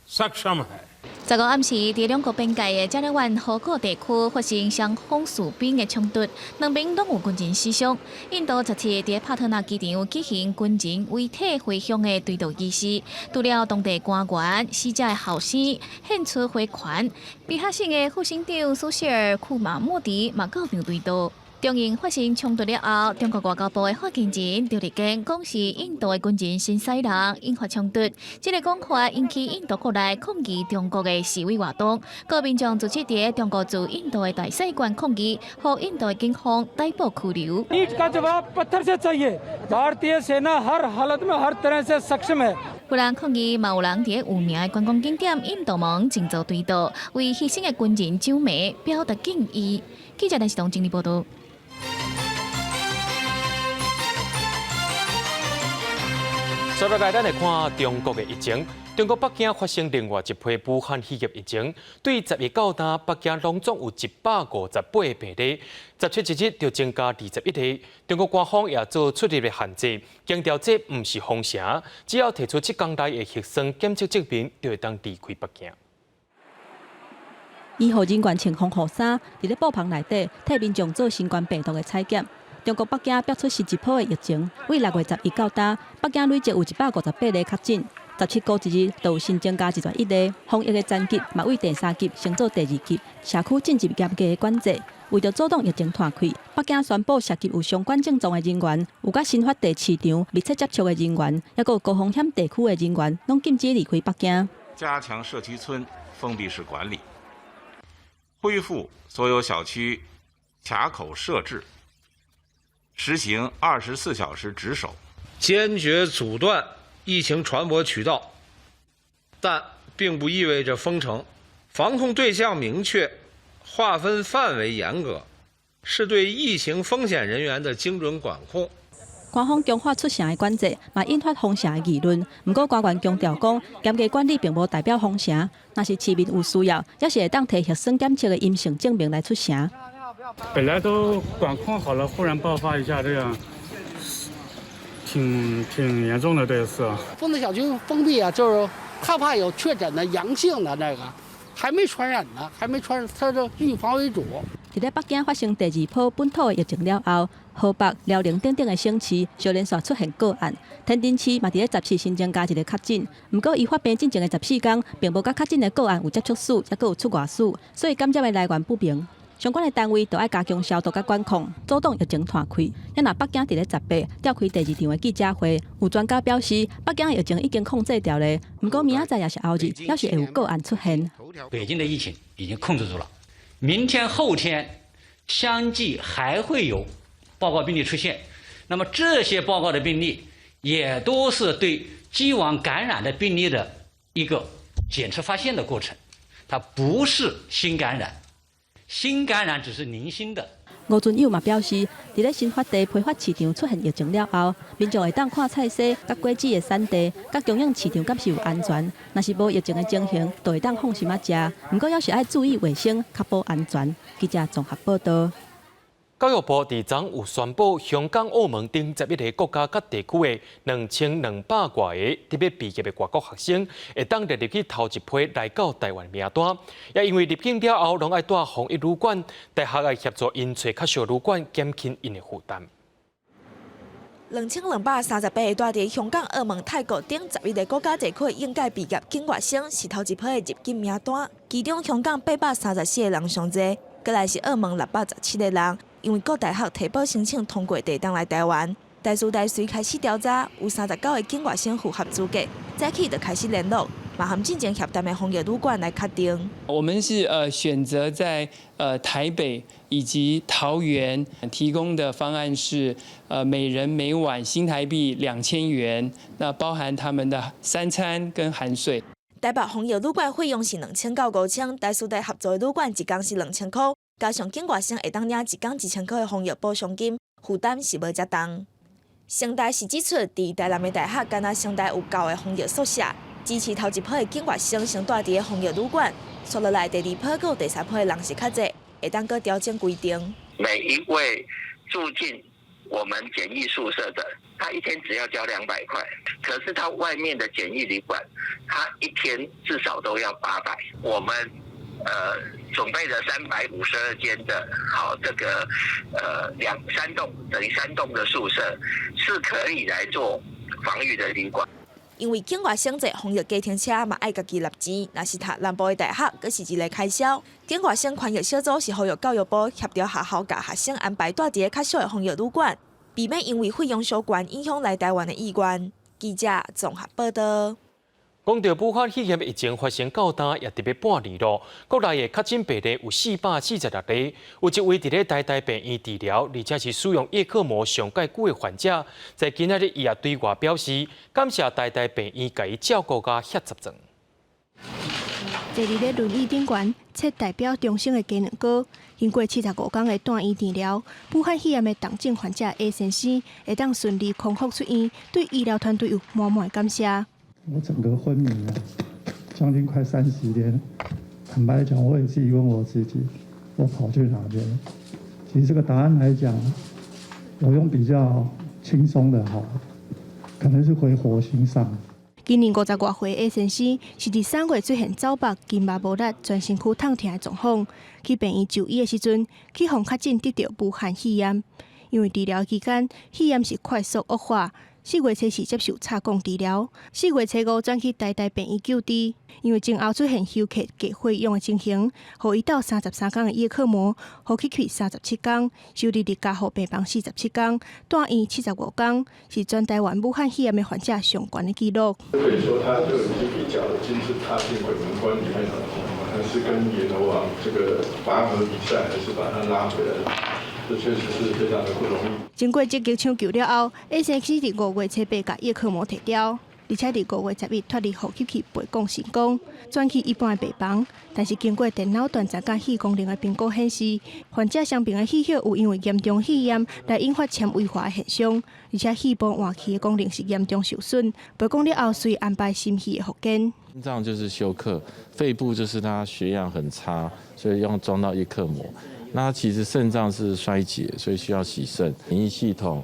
सक्षम है। 15暗时，伫两国边界的加勒湾河谷地区发生双方士兵的冲突，两边拢有军人死伤。印度17日伫帕特纳机场举行军人遗体回乡的追悼仪式，除了当地官员、死者的后生献出花环，比哈省的副省长苏希尔库马莫迪嘛到场追悼。中印发生冲突了后，中国外交部的发言人刘立坚讲是印度的军人先使人引发冲突，这个讲法引起印度国内抗议中国的示威活动，各民众组织伫中国驻印度的大使馆抗议，和印度的警方逮捕拘留。有人抗议，嘛有人伫有名的观光景点印度门静坐追悼，为牺牲的军人掌眉，表达敬意。记者陈世东整理报道。接落来，咱来看中国的疫情。中国北京发生另外一批武汉肺炎疫情，对10月到今，北京拢总有158病例，17日就增加21例。中国官方也做出入的限制，强调这不是封城，只要提出7天内的核酸检测证明，就会当离开北京。医护人员穿防护衫，伫咧布棚内底替民众做新冠病毒的采检。中国北京爆出11波的疫情，为6月11到今，北京累计有158例确诊，17个一日都有新增加101例。防疫的层级嘛为第3级升做第2级，社区进入严格的管制。为着阻挡疫情扩开，北京宣布涉及有相关症状的人员，有甲新发地市场密切接触的人员，还有高风险地区的人员，拢禁止离开北京。加强社区村封闭式管理，恢复所有小区卡口设置。实行24小时值守，坚决阻断疫情传播渠道，但并不意味着封城。防控对象明确，划分范围严格，是对疫情风险人员的精准管控。官方强化出城的管制，嘛引发封城的议论。不过官员强调讲，严格管理并无代表封城，若是市民有需要，也是会当摕核酸检测的阴性证明来出城。本来都管控好了，忽然爆发一下，这样挺严重的这个事。封的小区封闭啊，就是害怕有确诊的阳性的那个，还没传染呢，还没传染，它就预防为主。伫咧北京发生第2波本土的疫情了后，河北、辽宁等的省市就连续出现个案。天津市嘛伫咧17新增加1个确诊，不过伊发病进前的14天，并无甲确诊的个案有接触史，也佫有出外史，所以感染的来源不明。相关的单位都要加强消毒甲管控，阻挡疫情扩开。也若北京伫咧18召开第2场的记者会，有专家表示，北京疫情已经控制掉了，不过明仔载也是后日，要是会有个案出现。北京的疫情已经控制住了，明天、后天相继还会有报告病例出现。那么这些报告的病例也都是对既往感染的病例的一个检测发现的过程，它不是新感染。新感染只是零星的。吴尊友嘛表示，伫咧新发地批发市场出现疫情了后，民众会当看菜色、甲果子的产地、甲供应市场敢是有安全。若是无疫情的情形，就会当放心食。不过要是爱注意卫生，确保安全。记者综合报道。教育部伫昨有宣布，香港、澳门等11个国家甲地区的2200多个特别毕业的外国学生，会当列入去头一批来到台湾名单。也因为入境了后，拢爱住防疫旅馆，大学爱协助因找较小旅馆，减轻因的负担。 2238个住伫香港、澳门、泰国等11个国家地区应届毕业境外生是头一批的入境名单，其中香港834个人上侪，过来是澳门617个人。因为各大学提报申请通过，地当来台湾。大师大随开始调查，有39个境外生符合资格，早起就开始联络，嘛含进前协谈的防疫旅馆来确定。我们是选择在台北以及桃园提供的方案是每人每晚新台币2000元，那包含他们的3餐跟含税。台北防疫旅馆费用是2000到5000，大师大合作的旅馆一天是2000块，加上境外生会当领一天1000块的防疫补偿金，负担是无遮重。成大是指出，伫台南的大学，敢若成大有9个防疫宿舍，支持头一批的境外生先住伫个防疫旅馆，接落来第2批到第3批的人是较济，会当搁调整规定。每一位住进我们检疫宿舍的，他一天只要交200块，可是他外面的检疫旅馆，他一天至少都要800。我们准备的352间的这个3栋等于3栋的宿舍是可以来做防御的旅馆。因为境外生坐防疫计程车嘛爱家己纳钱，若是读南部的大学，佫是一个开销。境外生宽疫小组是呼吁教育部协调学校，甲学生安排住伫个较小的防疫旅馆，避免因为费用相关影响来台湾的意愿。记者综合报道。 讲到武汉肺炎疫情发生较大，也特别半年咯。国内的确诊病例有446例，有一位伫咧台大病院治疗，而且是使用叶克膜上介久的患者，在今仔日伊也对外表示，感谢台大病院甲伊照顾甲协助症。坐伫咧轮椅顶悬，切代表终生的鸡卵糕。经过75天的住院治疗，武汉肺炎的重症患者 A 先生会当顺利康复出院，对医疗团队有满满感谢。 我整个昏迷了，将近快30天。坦白讲，我也自己问我自己，我跑去哪边了？其实这个答案来讲，我用比较轻松的可能是回火星上。今年50多岁的 A 先生是伫3月出现走目、筋肉无力、全身躯痛痛的状况。去病院就医的时阵，去互确诊得到武汉肺炎。因为治疗期间肺炎是快速恶化。 4月初是接受插管治疗，4月初5转去台大病院救治，因为前后出现休克、低血氧的情形，互伊到33天的叶克膜，呼吸器37天，收治伫加护病房47天，住院75天，是全台湾武汉肺炎的患者上悬的纪录。可以说，他就已经比较金字塔进鬼门关里面了，还是跟阎罗王这个拔河比赛，还是把他拉回来。 这确实是非常的不容易。经过积极抢救了后 ，A 先生伫5月初8甲叶克膜摕掉，而且伫5月11脱离呼吸器陪供成功，转去一般的病房。但是经过电脑断层甲肺功能的评估显示，患者伤病的气血有因为严重肺炎来引发纤维化的现象，而且肺部换气的功能是严重受损。陪供了后，需安排心肺的复健。心脏就是休克，肺部就是他血氧很差，所以要装到叶克膜。 那其实肾脏是衰竭，所以需要洗肾。免疫系统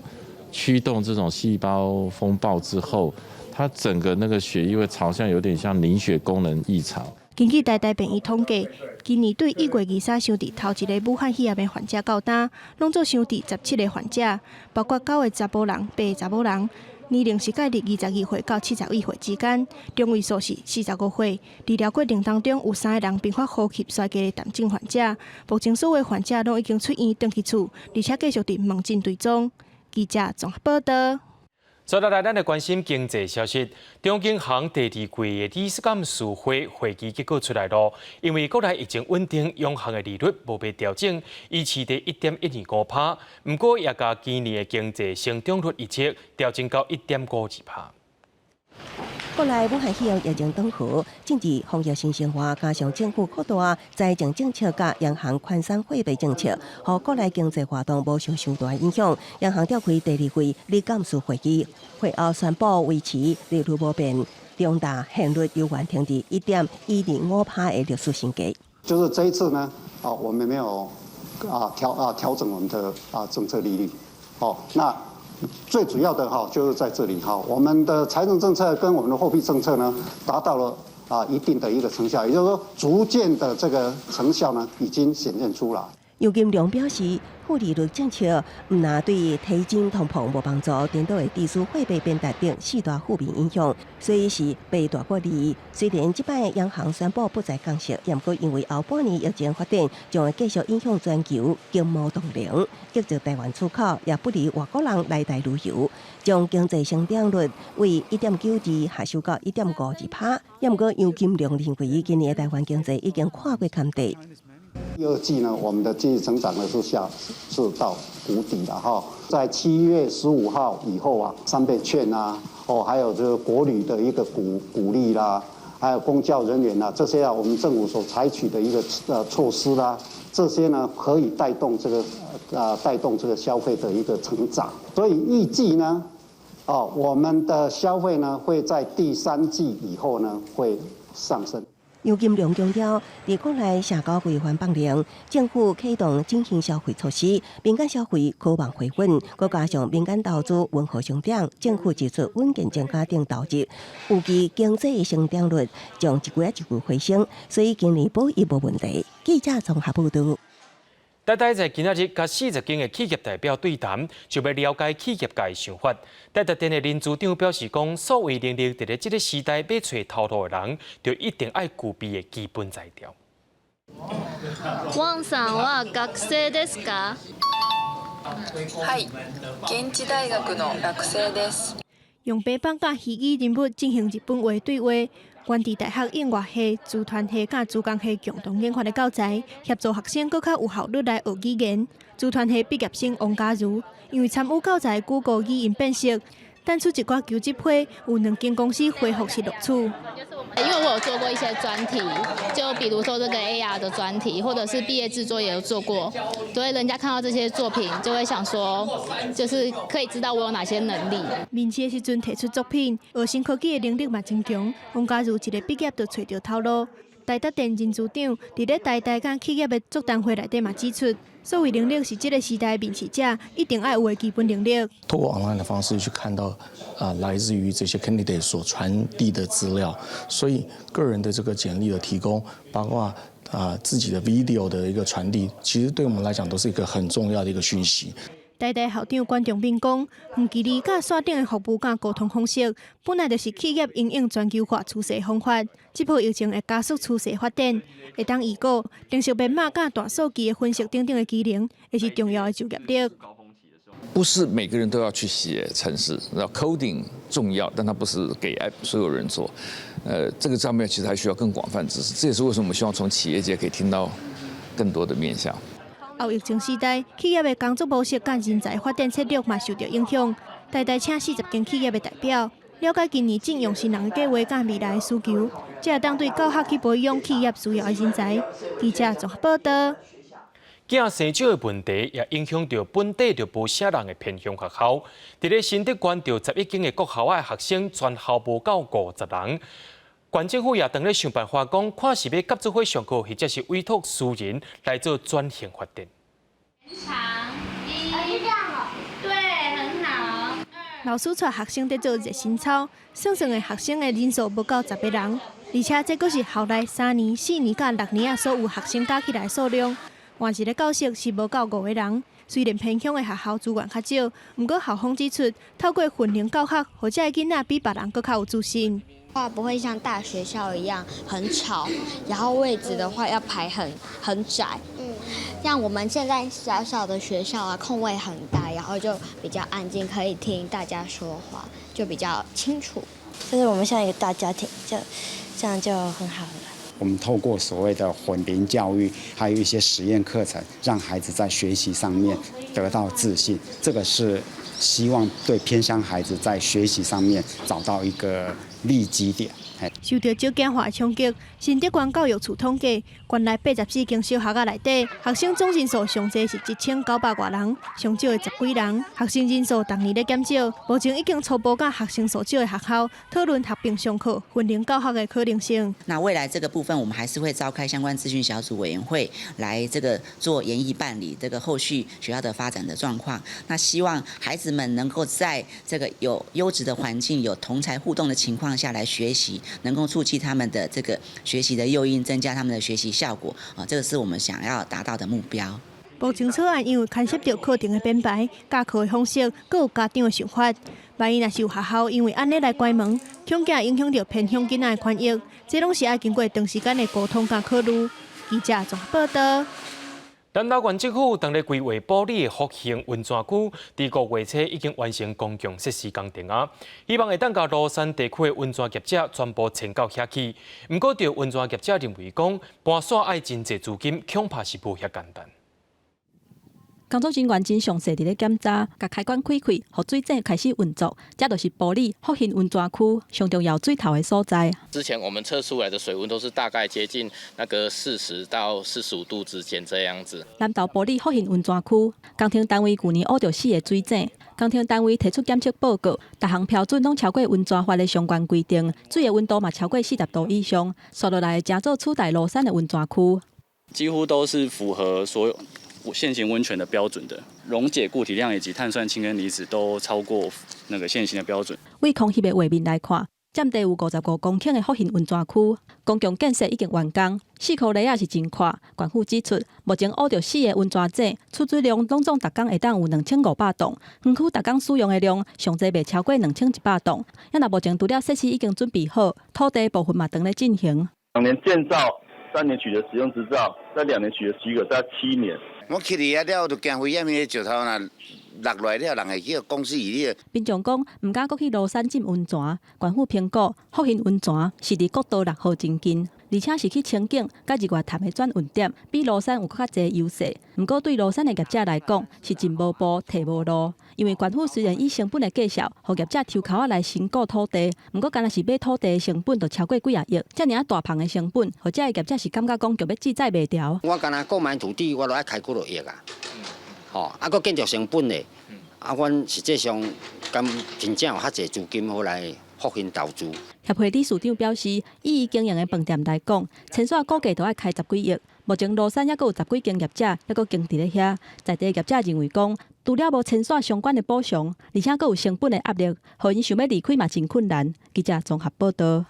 驱动这种细胞风暴之后，它整个那个血液会朝向有点像凝血功能异常。根据台大病院统计，今年对1月23收治头一个武汉肺炎的患者到单，拢做收治17个患者，包括9个查甫人、8个查某人。 年龄是介伫22岁到71岁之间，中位数是45岁。治疗过程当中有3个人并发呼吸衰竭的重症患者，目前所有患者拢已经出院回去厝，而且继续伫门诊追踪。记者综合报道。 接下来，咱来关心经济消息。中经行第2季的理事监事会会议结果出来咯，因为国内疫情稳定，央行的利率无被调整，依持伫1.125%。不过，也甲今年的经济成长率预测调整到1.52%。国内武汉肺炎疫情缓和，政治防疫新生活，加上政府扩大财政政策甲央行宽松货币政策，互国内经济活动无受太大影响。央行召开第2季理监事会议，会后宣布维持利率不变，中大现率犹原停伫1.125%的历史新低。就是这一次呢，我们没有调整我们的政策利率。那最主要的就是在这里我们的财政政策跟我们的货币政策呢达到了一定的一个成效，也就是说逐渐的这个成效呢已经显现出来。杨金龙表示，负利率政策唔但对提振通膨无帮助，颠倒会低输货币变大等四大负面影响，所以是被大国利益。虽然即摆央行宣布不再降息，也毋过因为后半年疫情发展，将会继续影响全球经贸动能，激着台湾出口，也不利外国人来台旅游，将经济成长率为1.92%下修到1.52%。也毋过杨金龙认为，今年台湾经济已经跨过坎底。第二季呢，我们的经济成长呢是到谷底了在7月15号以后3倍券还有这个国旅的一个鼓励啦，还有公教人员这些我们政府所采取的一个措施啦，这些呢可以带动这个消费的一个成长，所以预计呢，我们的消费呢会在第3季以后呢会上升。杨金龙强调，在国内社交规范放量，政府启动振兴消费措施，民间消费可望回稳，再加上民间投资温和上涨，政府提出稳健增加等投资，预计经济成长率将一季一季回升，所以今年保一无问题。记者综合报道。台台在今仔日甲40间的企业代表对谈，就要了解企业界的想法。台达电的林组长表示讲，所谓能力，在这个时代要找头路的人，就一定要具備的基本材料。ワンさんは学生ですか？はい、現地大学の学生です。用北方甲戏语人物进行日本话对话。关帝大学应外系、资传系甲资工系共同研发的教材，协助学生更较有效率来学语言。资传系毕业生王嘉如，因为参与教材谷歌语音辨识，等出一寡求职批，有2间公司回复是录取。因为我有做过一些专题，就比如说这个 AR 的专题，或者是毕业制作也有做过，所以人家看到这些作品，就会想说，就是可以知道我有哪些能力。面试的时阵提出作品，学新科技的能力嘛真强。王嘉如一个毕业就找到头路。台达电任组长伫咧台大甲企业的座谈会内底嘛指出，所谓能力是这个时代面试者一定要有的基本能力。透过 online 的方式去看到来自于这些 candidate 所传递的资料，所以个人的这个简历的提供，包括自己的 video 的一个传递，其实对我们来讲都是一个很重要的一个讯息。台大校长关仲斌讲，远距离甲线顶的服务甲沟通方式，本来就是企业因应全球化趋势方法。这波疫情会加速趋势发展，会当预估程式编码甲大数据的分析等等的技能，会是重要的就业力。不是每个人都要去写程式，然后 coding 重要，但它不是给所有人做。这个上面其实还需要更广泛知识，这也是为什么我们希望从企业界可以听到更多的面向。后疫情时代，企业的工作模式甲人才发展策略嘛受到影响。台大请40间企业的代表，了解今年正用新人的计划甲未来的需求，才会当对高学去培养企业需要的人才。记者综合报道。囝生少的问题也影响到本地就无啥人的偏乡学校。伫咧新德县，就11间的国校的学生全校无到50人。县政府也当咧想办法讲，看是要合作会上课，或者是委托私人来做转型发展。对，很好。老师带学生在做热身操，算算的学生的人数不到10个人，而且这阁是校内3年、4年、甲6年所有学生加起来的数量。换一个教室是无到5个人。虽然偏乡的学校资源较少，不过校方指出，透过混龄教学，或者囡仔比别人更较有自信。不会像大学校一样很吵，然后位置的话要排很窄。像我们现在小小的学校啊，空位很大，然后就比较安静，可以听大家说话，就比较清楚。就是我们像一个大家庭，这样就很好了。我们透过所谓的混龄教育，还有一些实验课程，让孩子在学习上面得到自信。这个是希望对偏乡孩子在学习上面找到一个利基点。受到少子化的冲击，新竹县教育处统计，县内84间小学内底，学生总人数上侪是1900多人，上少的10几人。学生人数逐年在减少，目前已经初步甲学生所少的学校讨论合并上课、分龄教学的可能性。那未来这个部分，我们还是会召开相关咨询小组委员会来做研议办理后续学校的发展的状况。那希望孩子们能够在有优质的环境、有同侪互动的情况下来学习。能够促进他们的学习的诱因，增加他们的学习效果这个是我们想要达到的目标。目前草案因为牵涉到课程的编排、教课的方式，各有家长的想法。万一若是有学校因为安尼来关门，恐惊影响到偏乡囡仔的权益，这拢是要经过长时间的沟通甲考虑。记者综合报道。南投县政府当日规划埔里的复兴温泉区，伫5月初已经完成公共设施工程啊，希望会当甲罗山地区的温泉业者全部迁到遐去。不过，对温泉业者认为讲，搬线爱真侪资金，恐怕是无遐简单。工作人员真详细地咧检查，甲开关开开，互水井开始运作。这就是埔里复兴温泉区上重要水头的所在。之前我们测出来的水温都是大概接近那个40到45度之间这样子。南投埔里复兴温泉区工程单位去年挖到4个水井，工程单位提出检测报告，各项标准拢超过温泉法的相关规定，水的温度嘛超过40度以上，刷落来真做取代罗山的温泉区。几乎都是符合所有现行温泉的标准的，溶解固体量以及碳酸氢跟离子都超过那个现行的标准。为空翕的画面来看，占地有55公顷的复兴温泉区，公共建设已经完工，4颗螺仔是真快。县府指出，目前挖到4个温泉井，出水量拢总逐工会当有2500吨，园区逐工使用的量上侪袂超过2100吨。因若目前除了设施已经准备好，土地部分嘛正在进行。2年建造，3年取得使用执照，再2年取得许可，再7年。我去哩了，就惊危险的石头若落来了，人会去公司伊哩。民众讲唔敢搁去罗山浸温泉，县府评估复兴温泉是离国道6号真近，而且是去清境甲日月潭的转运点，比罗山有较侪优势。不过对罗山的业者来讲是进无步退无路，因为县府虽然以成本的计算，互业者抽口来申购土地，不过干那是买土地的成本就超过几啊亿，遮尔大棚的成本，或者业者是感觉讲就要志在袂调。我干那购买土地，我都爱开几落亿啊，吼，搁建筑成本的，阮实际上敢真正有较侪资金好来复兴投资。协会理事长表示，以伊经营的饭店来讲，前线估计都要开10几亿。目前罗山还阁有10几间业者还阁经伫咧遐，在地业者认为讲，除了无前线相关的补偿，而且阁有成本的压力，互因想要离开嘛真困难。记者综合报道。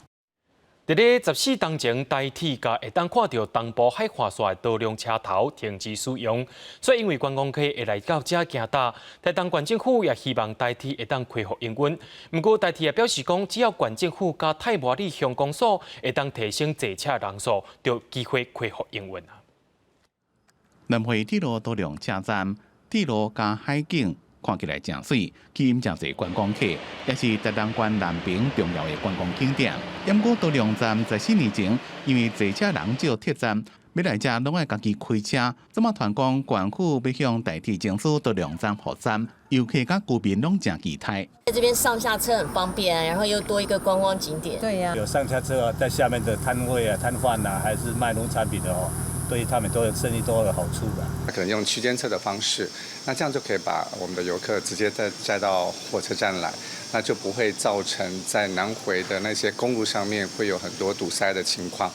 伫咧14当前，台铁甲会当看到东部海岸线的道路车头停止使用，所以因为观光客会来到遮行搭。台东县政府也希望台铁会当恢复营运。不过台铁也表示讲，只要县政府甲太麻里乡公所会当提升坐车人数，就有机会恢复营运啊。南回铁路多良车站，铁路加海景。看起来真水，吸引真侪观光客，也是台东县南平重要的观光景点。不过多良站在4年前，因为坐车人少撤站，要来遮拢爱家己开车。这么团讲县府要向代替政府多良站扩站，游客甲居民拢真期待。在这边上下车很方便，然后又多一个观光景点。对呀、有上下车在下面的摊位啊、摊贩啊，还是卖农产品的哦。对他们都有生意都有好处的。可能用区间车的方式，那这样就可以把我们的游客直接载到火车站来，那就不会造成在南回的那些公路上面会有很多堵塞的情况。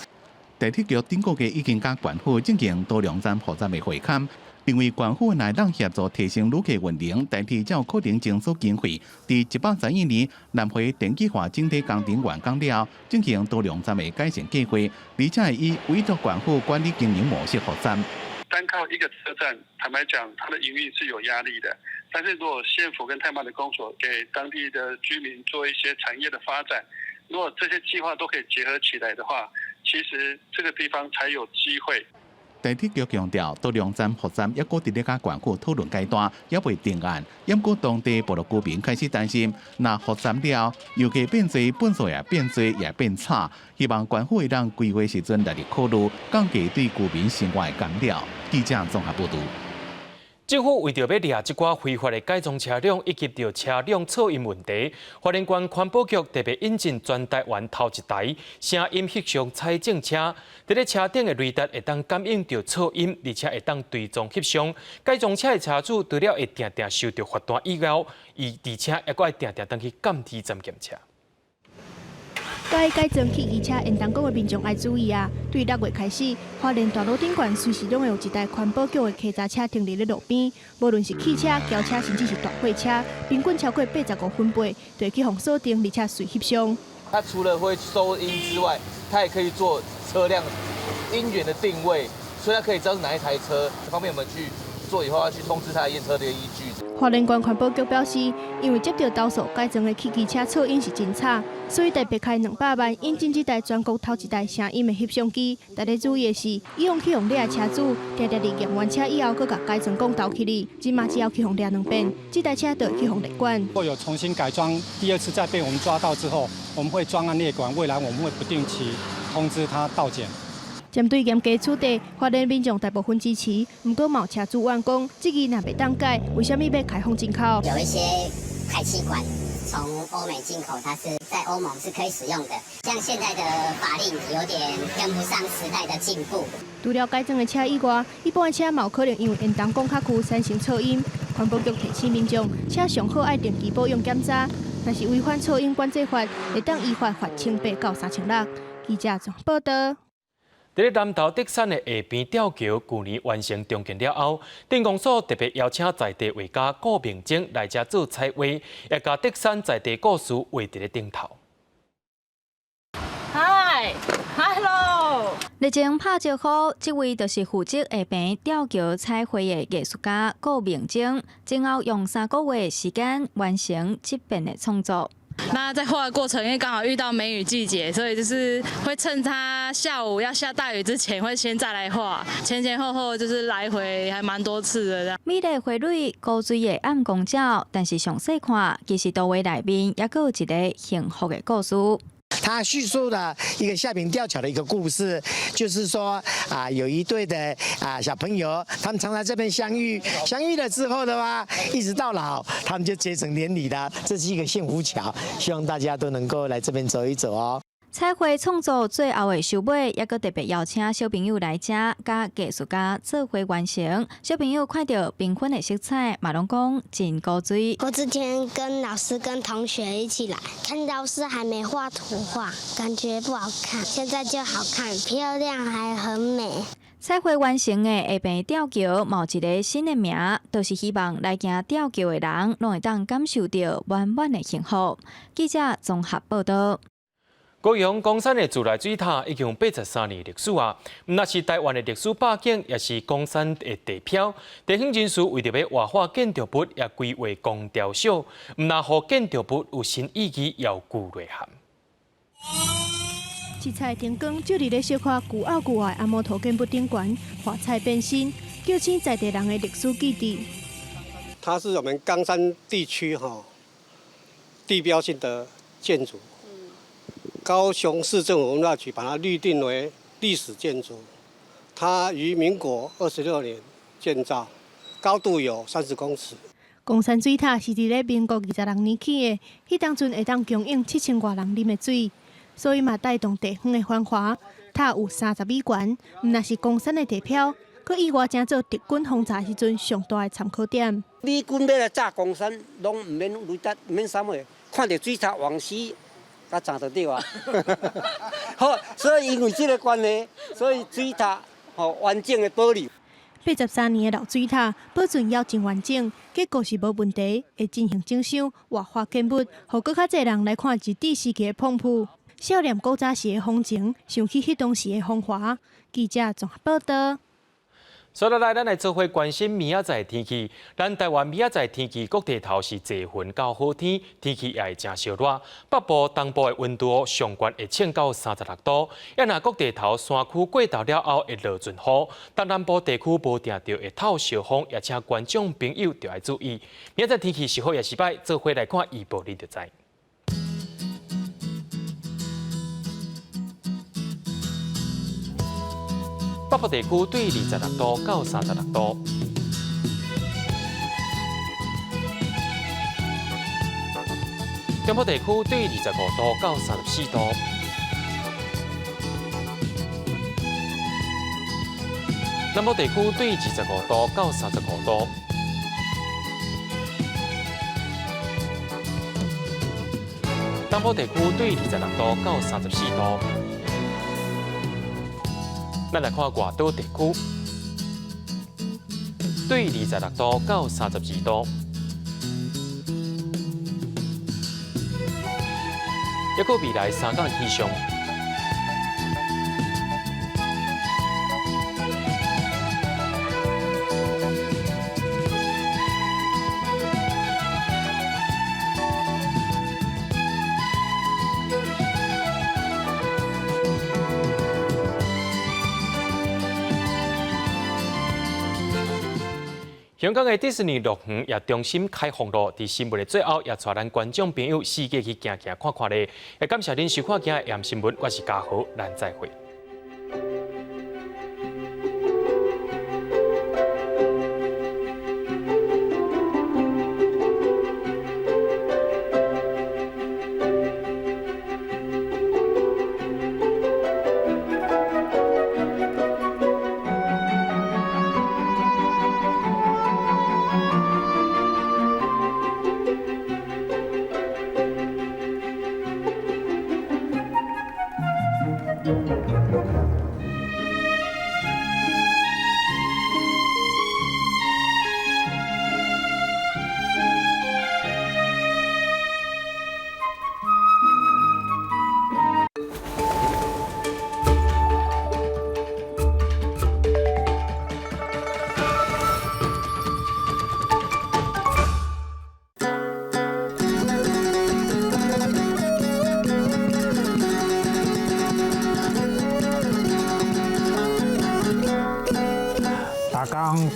台铁局顶个月已经甲县府进行多良站破站的会勘，认为县府乃当协助提升旅客运量，台铁才有可能争取经费。伫131年南回电气化整体工程完工了，进行多良站的改善计划，而且会以委托县府管理经营模式扩站。单靠一个车站，坦白讲，它的营运是有压力的。但是如果县府跟太麻里公所给当地的居民做一些产业的发展，如果这些计划都可以结合起来的话，其实这个地方才有机会。台铁局强调，多良站扩站也搁伫咧甲县府讨论阶段，也未定案。不过当地部落居民开始担心，若扩站了，游客变多，本数也变多，也变差。希望县府会让规划时阵来考虑降低对居民生活的干扰。记者综合报道。政府为着要抓这寡非法的改装车辆以及着车辆噪音问题，花莲县环保局特别引进全台湾头一台声音翕相采证车，伫咧车顶的雷达会当感应着噪音，而且会当追踪翕相。改装车的车主除了会定定收到罚单以外，而且还佫会定定当去监体站检车。该改装汽机车，沿东港的民众爱注意啊！对6月开始，花莲大路顶悬随时拢会有一台环保局的客闸车停伫咧路边，无论是汽车、轿车，甚至是大货车，平均超过85分贝，就会去互锁定，而且随翕相。它除了会收音之外，它也可以做车辆音源的定位，所以它可以知道是哪一台车，方便我们去做以后要去通知它的验车的依据。花莲县环保局表示，因为接到投诉改装的汽机车噪音是真差，所以特别开200万引进这台全国头一台声音的翕相机。大家注意的是，以往去互掠的车主，常常伫验完车以后，佮甲改装讲投起哩，今嘛只要去互掠2遍，这台车就会去互列管。如果有重新改装，第2次再被我们抓到之后，我们会专案列管，未来我们会不定期通知他到检。针对严格处理，花莲民众大部分支持，不过有车主怨讲，这个若袂当改，为什么要开放进口？有一些排气管从欧美进口，它是在欧盟是可以使用的，像现在的法令有点跟不上时代的进步。除了改装的车以外，一般的车嘛有可能因为沿东港较区产生噪音，环保局提醒民众，车上好爱定期保养检查，若是违反噪音管制法，会当依法罚1800到3600。记者综合报道。在南投德山的下边吊桥，去年完成重建了后，电工所特别邀请在地画家顾明晶来遮做彩画，也甲德山在地故事画伫咧顶头。Hello。日前拍招呼，这位就是负责下边吊桥彩绘的艺术家顾明晶，前后用3个月时间完成这边的创作。那在画的过程，因为刚好遇到梅雨季节，所以就是会趁它下午要下大雨之前，会先再来画，前后后就是来回还蛮多次的这样。美丽花蕊高水的暗光照，但是详细看，其实图画内面也有一个幸福的故事。他叙述了一个下坪吊桥的一个故事，就是说有一对的小朋友，他们常在这边相遇了之后的话，一直到老，他们就结成连理的。这是一个幸福桥，希望大家都能够来这边走一走哦。彩绘创作最后的收尾，也搁特别邀请小朋友来遮，甲艺术家做伙完成。小朋友看到缤纷的色彩，马龙讲真高水。我之前跟老师跟同学一起来，看老师还没画图画，感觉不好看，现在就好看，漂亮还很美。彩绘完成的下边吊桥，冒一个新的名，就是希望来行吊桥的人，拢会当感受到满满的幸福。记者综合报道。高雄公山的自来水塔已经有83年历史啊！毋那是台湾的历史背景，也是公山的地标。地方人士为着要活化建筑物，也规划公雕小，毋那互建筑物有新意义，也有旧内涵。七彩灯光就伫咧小可旧奥旧的阿摩头建筑顶悬，华彩变新，叫醒在地人的历史记忆。它是我们冈山地区地标性的建筑。高雄市政府文化局把它律定为历史建筑，它于民国26年建造，高度有30公尺。公山水塔是伫咧民国26年起的，迄当阵会当供应7000多人啉的水，所以嘛带动地方的繁华。塔有30米悬，毋那是公山的地标，佮意外成做敌军轰炸时阵上大的参考点。美军要来炸公山，拢毋免雷达，毋免啥物，看到水塔往西。甲炸到对啊！好，所以因为这个关系，所以水塔完整的保留。83年的老水塔保存要真完整，结果是无问题，会进行整修、活化建物，互更较侪人来看日治时期的澎湃，少年古早时的风情，想起迄当时的风华。记者综合报道。所以来，咱来做伙关心明仔载天气。咱台湾明仔载天气各地头是多云到好天，天气也会真烧热。北部、东部的温度上悬会升到36度。也若各地头山区过昼了后会落阵雨。东南部地区无定着会透小风，也请观众朋友着要注意。明仔载天气是好也是歹，做伙来看预报你就知。北部地区对26度到36度，中部地区对25度到34度。南部地区对25度到35度。东部地区对26度到34度。咱来看外岛地区，对26度到32度。抑个未来3天气象。香港的迪士尼乐园也重新开放了，在新闻的最后，也带咱观众朋友世界去行行看看咧。也感谢您收看今日盐新闻，我是嘉豪，咱再会。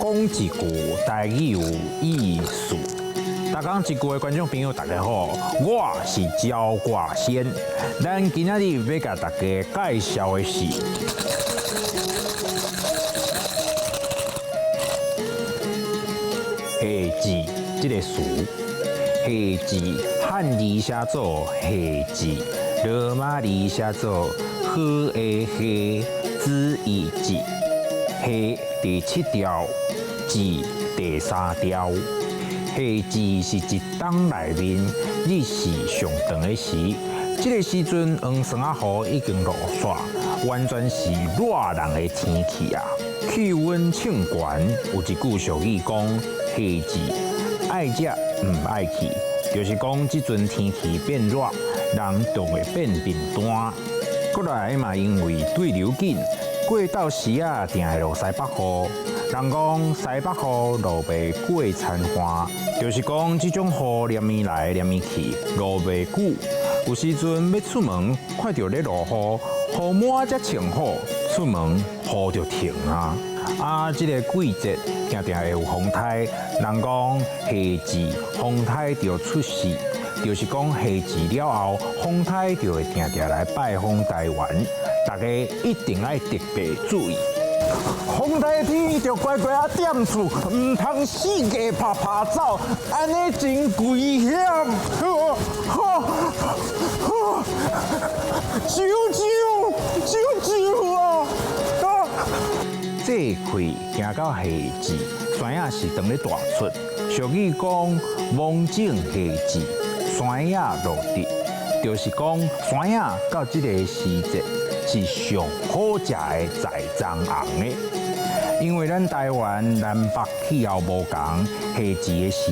讲一句台语有意思。大家一句的观众朋友，大家好，我是焦挂先。咱今仔日要甲大家介绍的是下字这个词。下字汉字写作下字，罗马字写作呵的下，子以字。下第7条，字第3条。下字是一冬内面日时上长的时，这个时阵黄霜啊雨已经落雪，完全是热人的天气啊。气温称悬，有一句俗语讲，下字爱食唔爱去，就是讲这阵天气变热，人就会变面单。过来嘛，因为对流紧。过到时啊，定会落西北雨。人讲西北雨落袂过田花，就是讲这种雨连绵来连绵去，落袂久。有时阵要出门，看到咧落雨，雨满才穿好，出门雨就停啊。这个季节定定会有风台，人讲夏至风台就出世，就是讲夏至了后，风台就会定定来拜访台湾。大家一定要特别注意，风台天就乖乖啊踮厝，唔通四界拍拍走，安尼真危险。救啊！这气行到夏至，山野是当咧大出。俗语讲，望景夏至，山野落地，就是讲山野到这个时节。是上好食的在藏红的，因为咱台湾南北气候无同，夏至的时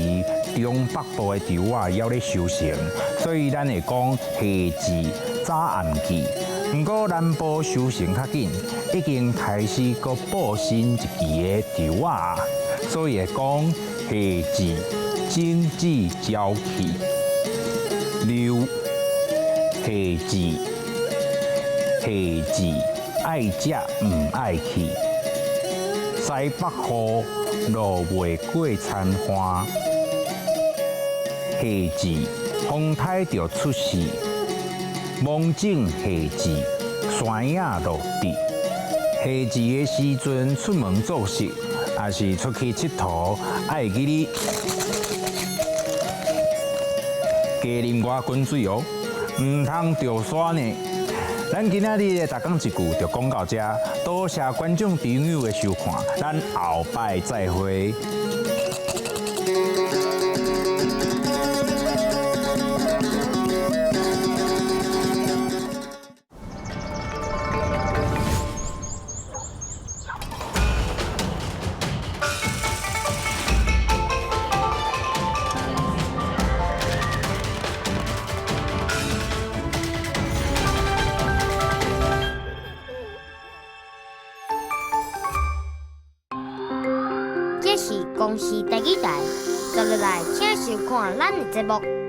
中北部的稻啊还咧收成，所以咱会讲夏至早暗季。不过南部收成较紧，已经开始搁播新一期的稻啊，所以会讲夏至经济交气，流夏至。夏至爱食唔爱去，西北雨落袂过田花。夏至风台就出世，望景夏至山野落地。夏至的时阵出门做事，也是出去佚佗，爱记哩加啉外滚水哦，唔通着山呢。咱今仔日的逐讲一句就讲到这，多谢观众朋友的收看，咱后摆再会。这是公视第几台，接落来请收看咱的节目。